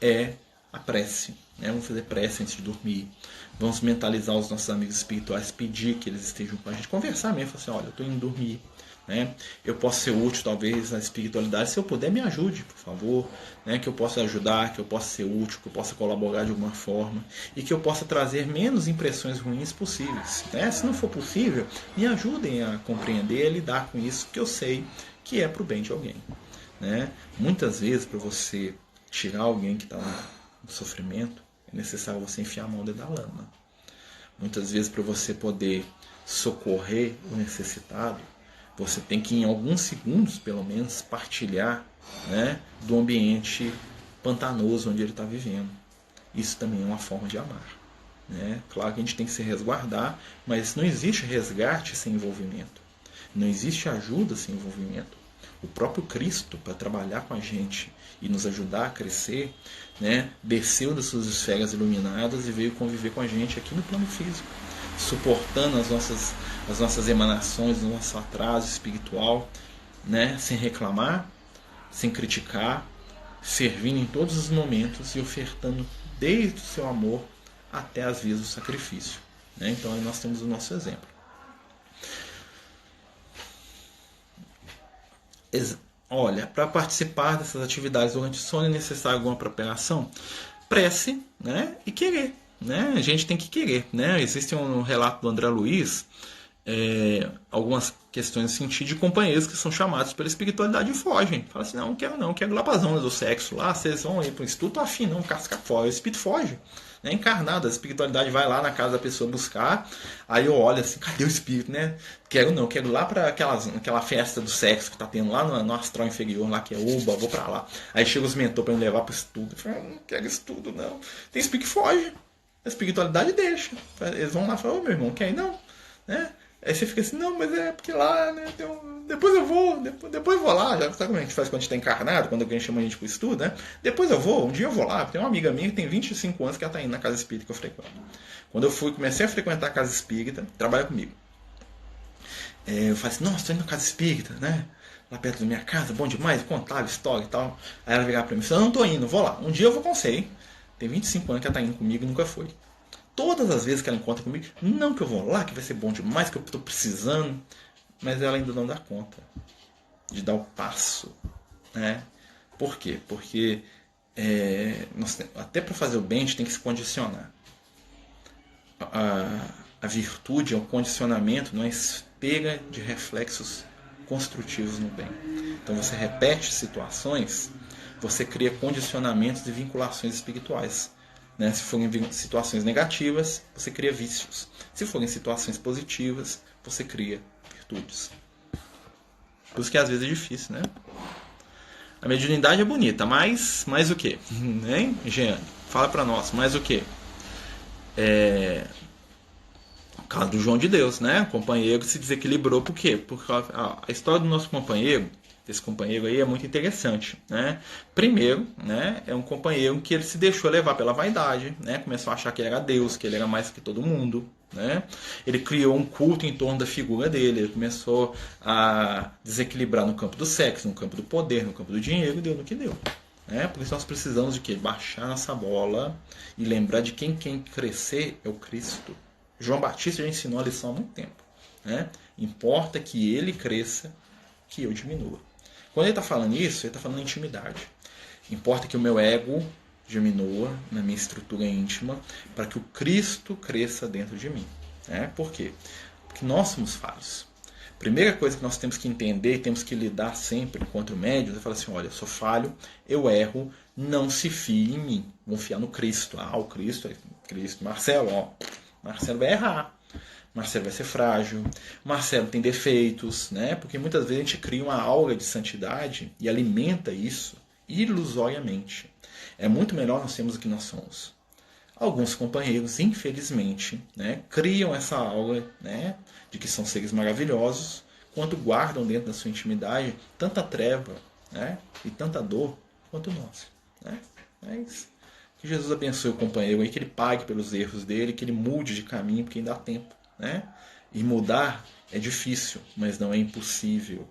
é a prece. Vamos fazer prece antes de dormir. Vamos mentalizar os nossos amigos espirituais, pedir que eles estejam com a gente, conversar mesmo, falar assim, olha, eu estou indo dormir. Eu posso ser útil talvez na espiritualidade, se eu puder me ajude, por favor, que eu possa ajudar, que eu possa ser útil, que eu possa colaborar de alguma forma e que eu possa trazer menos impressões ruins possíveis. Se não for possível, me ajudem a compreender, a lidar com isso, que eu sei que é para o bem de alguém. Muitas vezes, para você tirar alguém que está no sofrimento, é necessário você enfiar a mão dentro da lama. Muitas vezes, para você poder socorrer o necessitado, você tem que, em alguns segundos, pelo menos, partilhar do ambiente pantanoso onde ele está vivendo. Isso também é uma forma de amar. Claro que a gente tem que se resguardar, mas não existe resgate sem envolvimento. Não existe ajuda sem envolvimento. O próprio Cristo, para trabalhar com a gente e nos ajudar a crescer, desceu das suas esferas iluminadas e veio conviver com a gente aqui no plano físico, suportando as nossas emanações, o nosso atraso espiritual, sem reclamar, sem criticar, servindo em todos os momentos e ofertando desde o seu amor até as vias do sacrifício. Então aí nós temos o nosso exemplo. Olha, para participar dessas atividades durante o sono é necessário alguma preparação? Prece, e querer. A gente tem que querer. Existe um relato do André Luiz, algumas questões nesse sentido, de companheiros que são chamados pela espiritualidade e fogem. Fala assim, não quero ir lá para a zona do sexo, lá vocês vão ir para o instituto, afim, não, casca fora. O espírito foge. Encarnado, a espiritualidade vai lá na casa da pessoa buscar, aí eu olho assim, cadê o espírito, Quero ir lá para aquela festa do sexo que tá tendo lá no astral inferior, lá que é Uba, vou para lá. Aí chega os mentores para me levar para o estudo, eu falo, não quero estudo não. Tem espírito que foge, a espiritualidade deixa, eles vão lá e falam, meu irmão, quer ir não? Aí você fica assim, não, mas é porque lá, depois eu vou lá, já sabe como a gente faz quando a gente está encarnado, quando alguém chama a gente para o estudo, Depois eu vou, um dia eu vou lá, tem uma amiga minha que tem 25 anos que ela está indo na casa espírita que eu frequento. Quando eu comecei a frequentar a casa espírita, trabalha comigo. Eu falei assim, nossa, estou indo na casa espírita, lá perto da minha casa, bom demais, contava história e tal. Aí ela virava para mim e falou, não estou indo, vou lá, um dia eu vou com você, hein? Tem 25 anos que ela está indo comigo e nunca foi. Todas as vezes que ela encontra comigo, não que eu vou lá, que vai ser bom demais, que eu estou precisando, mas ela ainda não dá conta de dar o passo. Por quê? Porque até para fazer o bem a gente tem que se condicionar. A virtude é um condicionamento, não é espelha de reflexos construtivos no bem. Então você repete situações, você cria condicionamentos e vinculações espirituais. Né? Se forem situações negativas, você cria vícios. Se forem situações positivas, você cria virtudes. Por isso que às vezes é difícil, né? A mediunidade é bonita, mas o quê? Hein, Jean? Fala pra nós, mais o quê? O caso do João de Deus, né? O companheiro se desequilibrou por quê? Porque a história do nosso companheiro, desse companheiro aí, é muito interessante, né? Primeiro, né, é um companheiro que ele se deixou levar pela vaidade, né? Começou a achar que ele era Deus, que ele era mais que todo mundo, né? Ele criou um culto em torno da figura dele, ele começou a desequilibrar no campo do sexo, no campo do poder, no campo do dinheiro, e deu no que deu. Por isso nós precisamos de quê? Baixar nossa bola e lembrar de quem crescer é o Cristo. João Batista já ensinou a lição há muito tempo. Né? Importa que ele cresça, que eu diminua. Quando ele está falando isso, ele está falando intimidade. Importa que o meu ego diminua na minha estrutura íntima para que o Cristo cresça dentro de mim. Por quê? Porque nós somos falhos. Primeira coisa que nós temos que entender e temos que lidar sempre enquanto médios é falar assim, olha, eu sou falho, eu erro, não se fie em mim. Vão fiar no Cristo. O Cristo é Cristo. Marcelo, Marcelo vai errar. Marcelo vai ser frágil. Marcelo tem defeitos, né? Porque muitas vezes a gente cria uma aura de santidade e alimenta isso ilusoriamente. É muito melhor nós sermos o que nós somos. Alguns companheiros, infelizmente, né, criam essa aura, né, de que são seres maravilhosos, quanto guardam dentro da sua intimidade tanta treva, né, e tanta dor quanto nós. Né? Mas que Jesus abençoe o companheiro aí, que ele pague pelos erros dele, que ele mude de caminho, porque ainda dá tempo. Né? E mudar é difícil, mas não é impossível.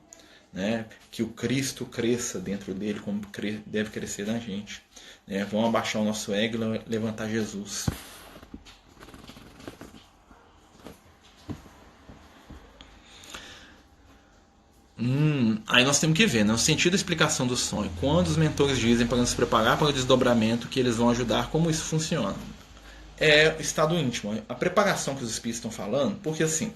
Né? Que o Cristo cresça dentro dele como deve crescer na gente. Né? Vamos abaixar o nosso ego e levantar Jesus. Aí nós temos que ver, né? O sentido da explicação do sonho. Quando os mentores dizem para nos preparar para o desdobramento, que eles vão ajudar, como isso funciona? É estado íntimo, a preparação que os espíritos estão falando, porque assim,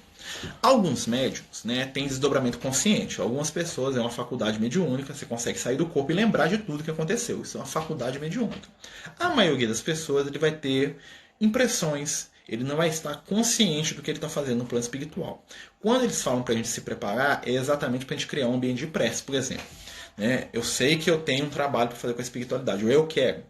alguns médiums, né, têm desdobramento consciente. Algumas pessoas é uma faculdade mediúnica, você consegue sair do corpo e lembrar de tudo que aconteceu. Isso é uma faculdade mediúnica. A maioria das pessoas ele vai ter impressões, ele não vai estar consciente do que ele está fazendo no plano espiritual. Quando eles falam para a gente se preparar, é exatamente para a gente criar um ambiente de prece, por exemplo. Né? Eu sei que eu tenho um trabalho para fazer com a espiritualidade, ou eu quero.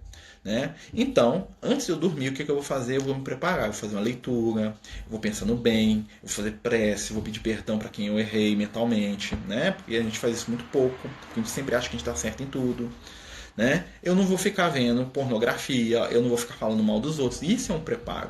Né? Então, antes de eu dormir, o que eu vou fazer? Eu vou me preparar, eu vou fazer uma leitura, eu vou pensar no bem, eu vou fazer prece, eu vou pedir perdão para quem eu errei mentalmente, né? Porque a gente faz isso muito pouco, porque a gente sempre acha que a gente está certo em tudo. Né? Eu não vou ficar vendo pornografia, eu não vou ficar falando mal dos outros, isso é um preparo.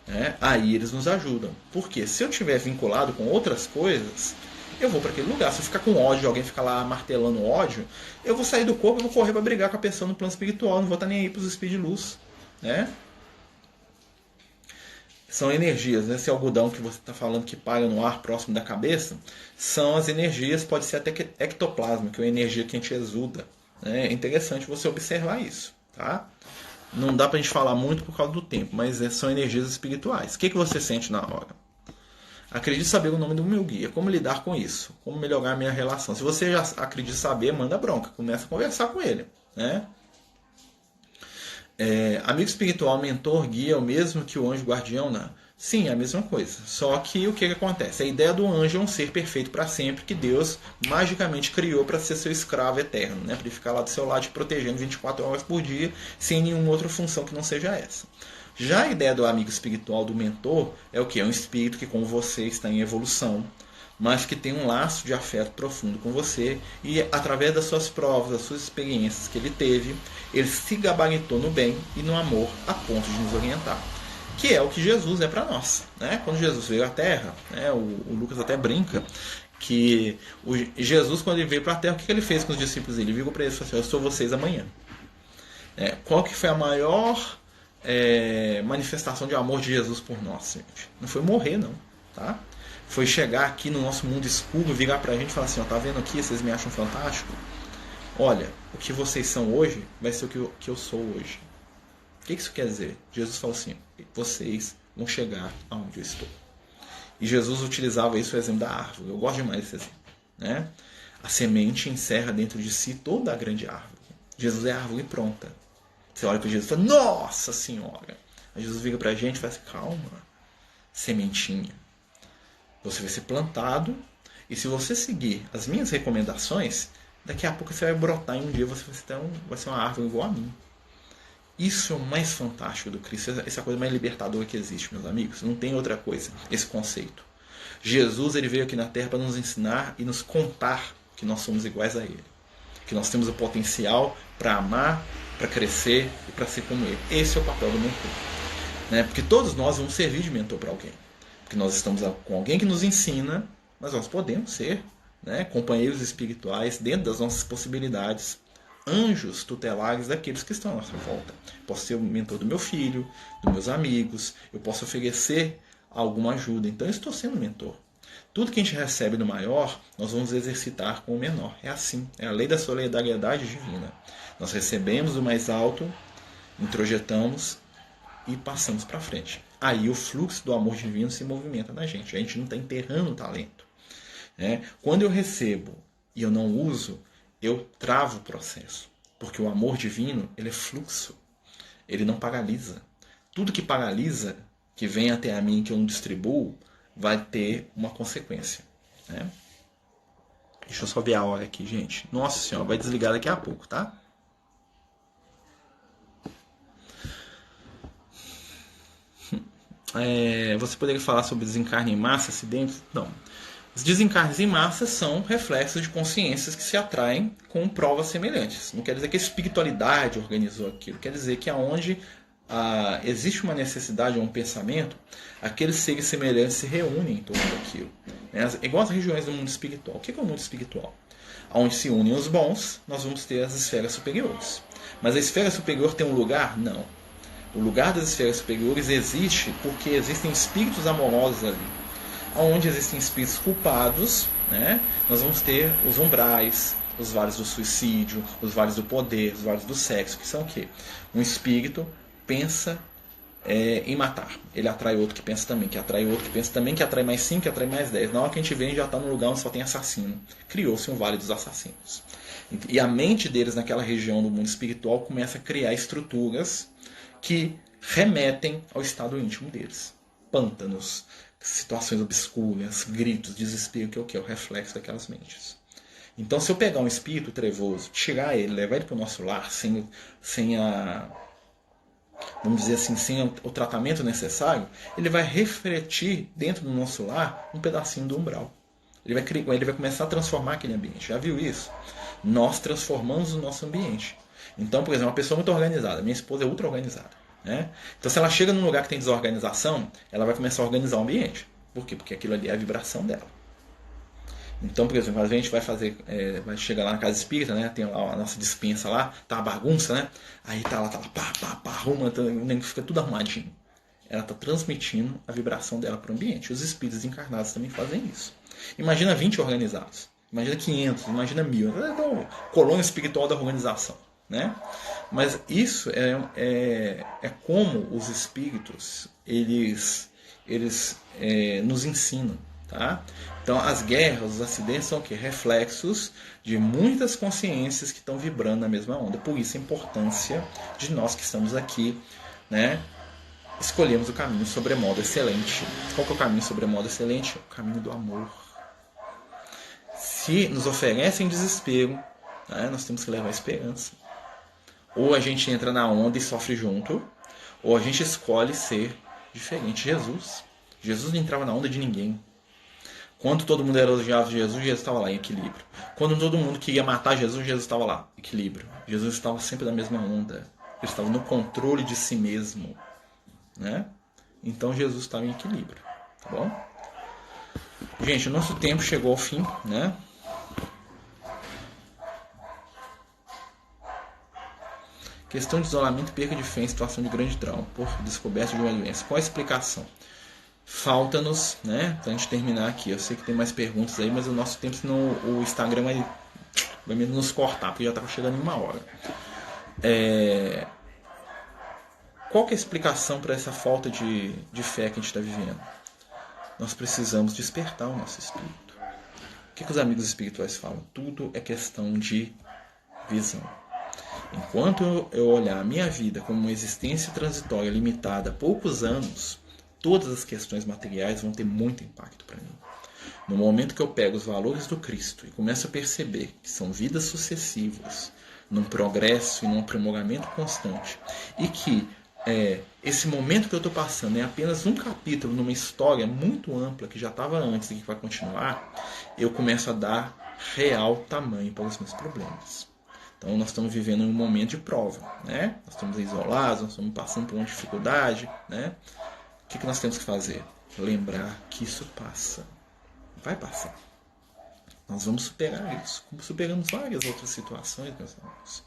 Né? Aí eles nos ajudam. Porque se eu estiver vinculado com outras coisas, eu vou para aquele lugar. Se eu ficar com ódio, alguém ficar lá martelando ódio, eu vou sair do corpo e vou correr para brigar com a pessoa no plano espiritual. Não vou estar nem aí para os espíritos de luz. Né? São energias. Né? Esse algodão que você está falando que paira no ar próximo da cabeça, são as energias, pode ser até ectoplasma, que é a energia que a gente exuda. Né? É interessante você observar isso. Tá? Não dá pra gente falar muito por causa do tempo, mas são energias espirituais. O que você sente na hora? Acredite saber o nome do meu guia. Como lidar com isso? Como melhorar a minha relação? Se você já acredita saber, manda bronca. Começa a conversar com ele. Né? Amigo espiritual, mentor, guia é o mesmo que o anjo guardião? Não. Sim, é a mesma coisa. Só que o que acontece? A ideia do anjo é um ser perfeito para sempre, que Deus magicamente criou para ser seu escravo eterno, né? Para ele ficar lá do seu lado te protegendo 24 horas por dia, sem nenhuma outra função que não seja essa. Já a ideia do amigo espiritual, do mentor, é o que? É um espírito que, como você, está em evolução, mas que tem um laço de afeto profundo com você e, através das suas provas, das suas experiências que ele teve, ele se gabaritou no bem e no amor a ponto de nos orientar. Que é o que Jesus é para nós. Né? Quando Jesus veio à Terra, né, o Lucas até brinca que Jesus, quando ele veio para a Terra, o que ele fez com os discípulos dele? Ele virou para eles e falou assim: eu sou vocês amanhã. Qual que foi a maior manifestação de amor de Jesus por nós, gente? Não foi morrer, não. Tá? Foi chegar aqui no nosso mundo escuro, virar pra gente e falar assim: ó, tá vendo aqui? Vocês me acham fantástico? Olha, o que vocês são hoje vai ser o que eu sou hoje. O que isso quer dizer? Jesus falou assim: vocês vão chegar aonde eu estou. E Jesus utilizava isso, o exemplo da árvore. Eu gosto demais desse exemplo, né? A semente encerra dentro de si toda a grande árvore. Jesus é a árvore pronta. Você olha para Jesus e fala, nossa senhora! Aí Jesus vira para a gente e fala assim, calma, sementinha. Você vai ser plantado, e se você seguir as minhas recomendações, daqui a pouco você vai brotar e um dia você vai ser uma árvore igual a mim. Isso é o mais fantástico do Cristo. Essa é a coisa mais libertadora que existe, meus amigos. Não tem outra coisa, esse conceito. Jesus, ele veio aqui na Terra para nos ensinar e nos contar que nós somos iguais a Ele. Que nós temos o potencial para amar, para crescer e para ser como Ele. Esse é o papel do mentor. Né? Porque todos nós vamos servir de mentor para alguém. Porque nós estamos com alguém que nos ensina, mas nós podemos ser, né, companheiros espirituais dentro das nossas possibilidades, anjos tutelares daqueles que estão à nossa volta. Posso ser o mentor do meu filho, dos meus amigos, eu posso oferecer alguma ajuda. Então eu estou sendo mentor. Tudo que a gente recebe do maior, nós vamos exercitar com o menor. É assim, é a lei da solidariedade divina. Nós recebemos do mais alto, introjetamos e passamos para frente. Aí o fluxo do amor divino se movimenta na gente. A gente não está enterrando o talento. Né? Quando eu recebo e eu não uso, eu travo o processo. Porque o amor divino, ele é fluxo. Ele não paralisa. Tudo que paralisa, que vem até a mim que eu não distribuo, vai ter uma consequência. Né? Deixa eu só ver a hora aqui, gente. Nossa Senhora, vai desligar daqui a pouco, tá? Você poderia falar sobre desencarne em massa, acidentes? Não. Os desencarnes em massa são reflexos de consciências que se atraem com provas semelhantes. Não quer dizer que a espiritualidade organizou aquilo. Quer dizer que aonde existe uma necessidade ou um pensamento, aqueles seres semelhantes se reúnem em torno daquilo. Igual as regiões do mundo espiritual. O que é o mundo espiritual? Onde se unem os bons, nós vamos ter as esferas superiores. Mas a esfera superior tem um lugar? Não. O lugar das esferas superiores existe porque existem espíritos amorosos ali. Onde existem espíritos culpados, né, nós vamos ter os umbrais, os vales do suicídio, os vales do poder, os vales do sexo, que são o quê? Um espírito pensa em matar. Ele atrai outro que pensa também, que atrai outro que pensa também, que atrai mais 5, que atrai mais 10. Na hora que a gente vê, a gente já está num lugar onde só tem assassino. Criou-se um vale dos assassinos. E a mente deles naquela região do mundo espiritual começa a criar estruturas que remetem ao estado íntimo deles. Pântanos, situações obscuras, gritos, desespero, que é o que? É o reflexo daquelas mentes. Então, se eu pegar um espírito trevoso, tirar ele, levar ele para o nosso lar, sem vamos dizer assim, sem o tratamento necessário, ele vai refletir dentro do nosso lar um pedacinho do umbral. Ele vai começar a transformar aquele ambiente. Já viu isso? Nós transformamos o nosso ambiente. Então, por exemplo, uma pessoa muito organizada. Minha esposa é ultra organizada. Né? Então, se ela chega num lugar que tem desorganização, ela vai começar a organizar o ambiente. Por quê? Porque aquilo ali é a vibração dela. Então, por exemplo, às vezes a gente vai chegar lá na casa espírita, né? Tem lá a nossa despensa lá, tá uma bagunça, né? Aí tá lá, pá, arruma, fica tudo arrumadinho. Ela está transmitindo a vibração dela para o ambiente. Os espíritos encarnados também fazem isso. Imagina 20 organizados, imagina 500, imagina 1000. Então, colônia espiritual da organização. Né? Mas isso é como os espíritos eles nos ensinam. Tá? Então as guerras, os acidentes são o quê? Reflexos de muitas consciências que estão vibrando na mesma onda. Por isso a importância de nós que estamos aqui, né, escolhemos o caminho sobremodo excelente. Qual que é o caminho sobremodo excelente? O caminho do amor. Se nos oferecem desespero, né, nós temos que levar esperança. Ou a gente entra na onda e sofre junto, ou a gente escolhe ser diferente. Jesus não entrava na onda de ninguém. Quando todo mundo elogiava Jesus, Jesus estava lá em equilíbrio. Quando todo mundo queria matar Jesus, Jesus estava lá, equilíbrio. Jesus estava sempre na mesma onda. Ele estava no controle de si mesmo. Né? Então Jesus estava em equilíbrio. Tá bom? Gente, o nosso tempo chegou ao fim, né? Questão de isolamento e perca de fé em situação de grande trauma por descoberta de uma doença. Qual a explicação? Falta-nos, né? Pra gente terminar aqui. Eu sei que tem mais perguntas aí, mas o nosso tempo, senão o Instagram vai mesmo nos cortar, porque já está chegando em 1 hora. qual que é a explicação para essa falta de fé que a gente está vivendo? Nós precisamos despertar o nosso espírito. O que os amigos espirituais falam? Tudo é questão de visão. Enquanto eu olhar a minha vida como uma existência transitória limitada a poucos anos, todas as questões materiais vão ter muito impacto para mim. No momento que eu pego os valores do Cristo e começo a perceber que são vidas sucessivas, num progresso e num aprimoramento constante, e que esse momento que eu estou passando é apenas um capítulo numa história muito ampla que já estava antes e que vai continuar, eu começo a dar real tamanho para os meus problemas. Então nós estamos vivendo um momento de prova, né? Nós estamos isolados, nós estamos passando por uma dificuldade, né? O que nós temos que fazer? Lembrar que isso passa. Vai passar. Nós vamos superar isso, como superamos várias outras situações, meus amigos.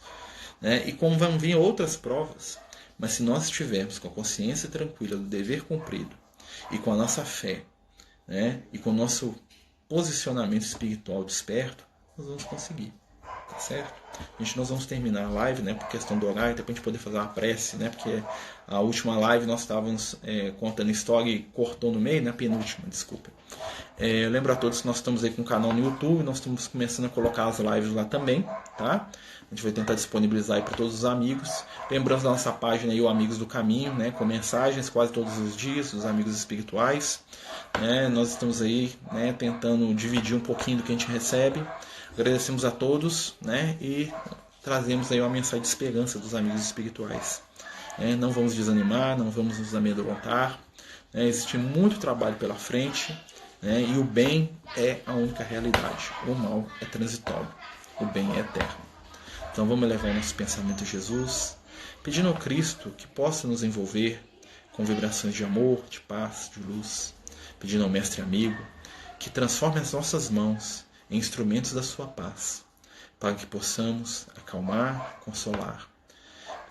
Né? E como vão vir outras provas, mas se nós estivermos com a consciência tranquila do dever cumprido e com a nossa fé, né? E com o nosso posicionamento espiritual desperto, nós vamos conseguir. Tá certo? Gente, nós vamos terminar a live, né, por questão do horário, até para a gente poder fazer uma prece, né, porque a última live nós estávamos contando história e cortou no meio, né, a penúltima, desculpa. Lembro a todos que nós estamos aí com um canal no YouTube, nós estamos começando a colocar as lives lá também, tá? A gente vai tentar disponibilizar aí para todos os amigos. Lembrando da nossa página aí, o Amigos do Caminho, né, com mensagens quase todos os dias, dos amigos espirituais. Né? Nós estamos aí, né, tentando dividir um pouquinho do que a gente recebe. Agradecemos a todos, né, e trazemos aí uma mensagem de esperança dos amigos espirituais. Não vamos desanimar, não vamos nos amedrontar. Existe muito trabalho pela frente, né, e o bem é a única realidade. O mal é transitório, o bem é eterno. Então vamos elevar o nosso pensamento a Jesus, pedindo ao Cristo que possa nos envolver com vibrações de amor, de paz, de luz. Pedindo ao Mestre Amigo que transforme as nossas mãos em instrumentos da sua paz, para que possamos acalmar, consolar.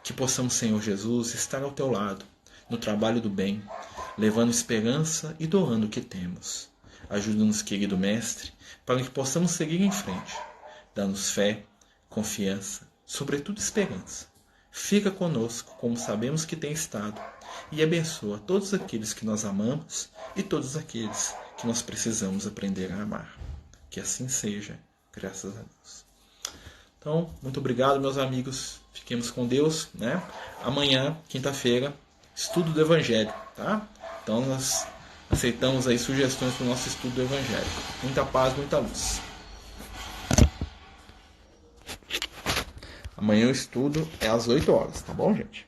Que possamos, Senhor Jesus, estar ao teu lado, no trabalho do bem, levando esperança e doando o que temos. Ajuda-nos, querido Mestre, para que possamos seguir em frente. Dá-nos fé, confiança, sobretudo esperança. Fica conosco, como sabemos que tem estado, e abençoa todos aqueles que nós amamos e todos aqueles que nós precisamos aprender a amar. Que assim seja, graças a Deus. Então, muito obrigado, meus amigos. Fiquemos com Deus, né? Amanhã, quinta-feira, estudo do Evangelho, tá? Então, nós aceitamos aí sugestões para o nosso estudo do Evangelho. Muita paz, muita luz. Amanhã o estudo é às 8 horas, tá bom, gente?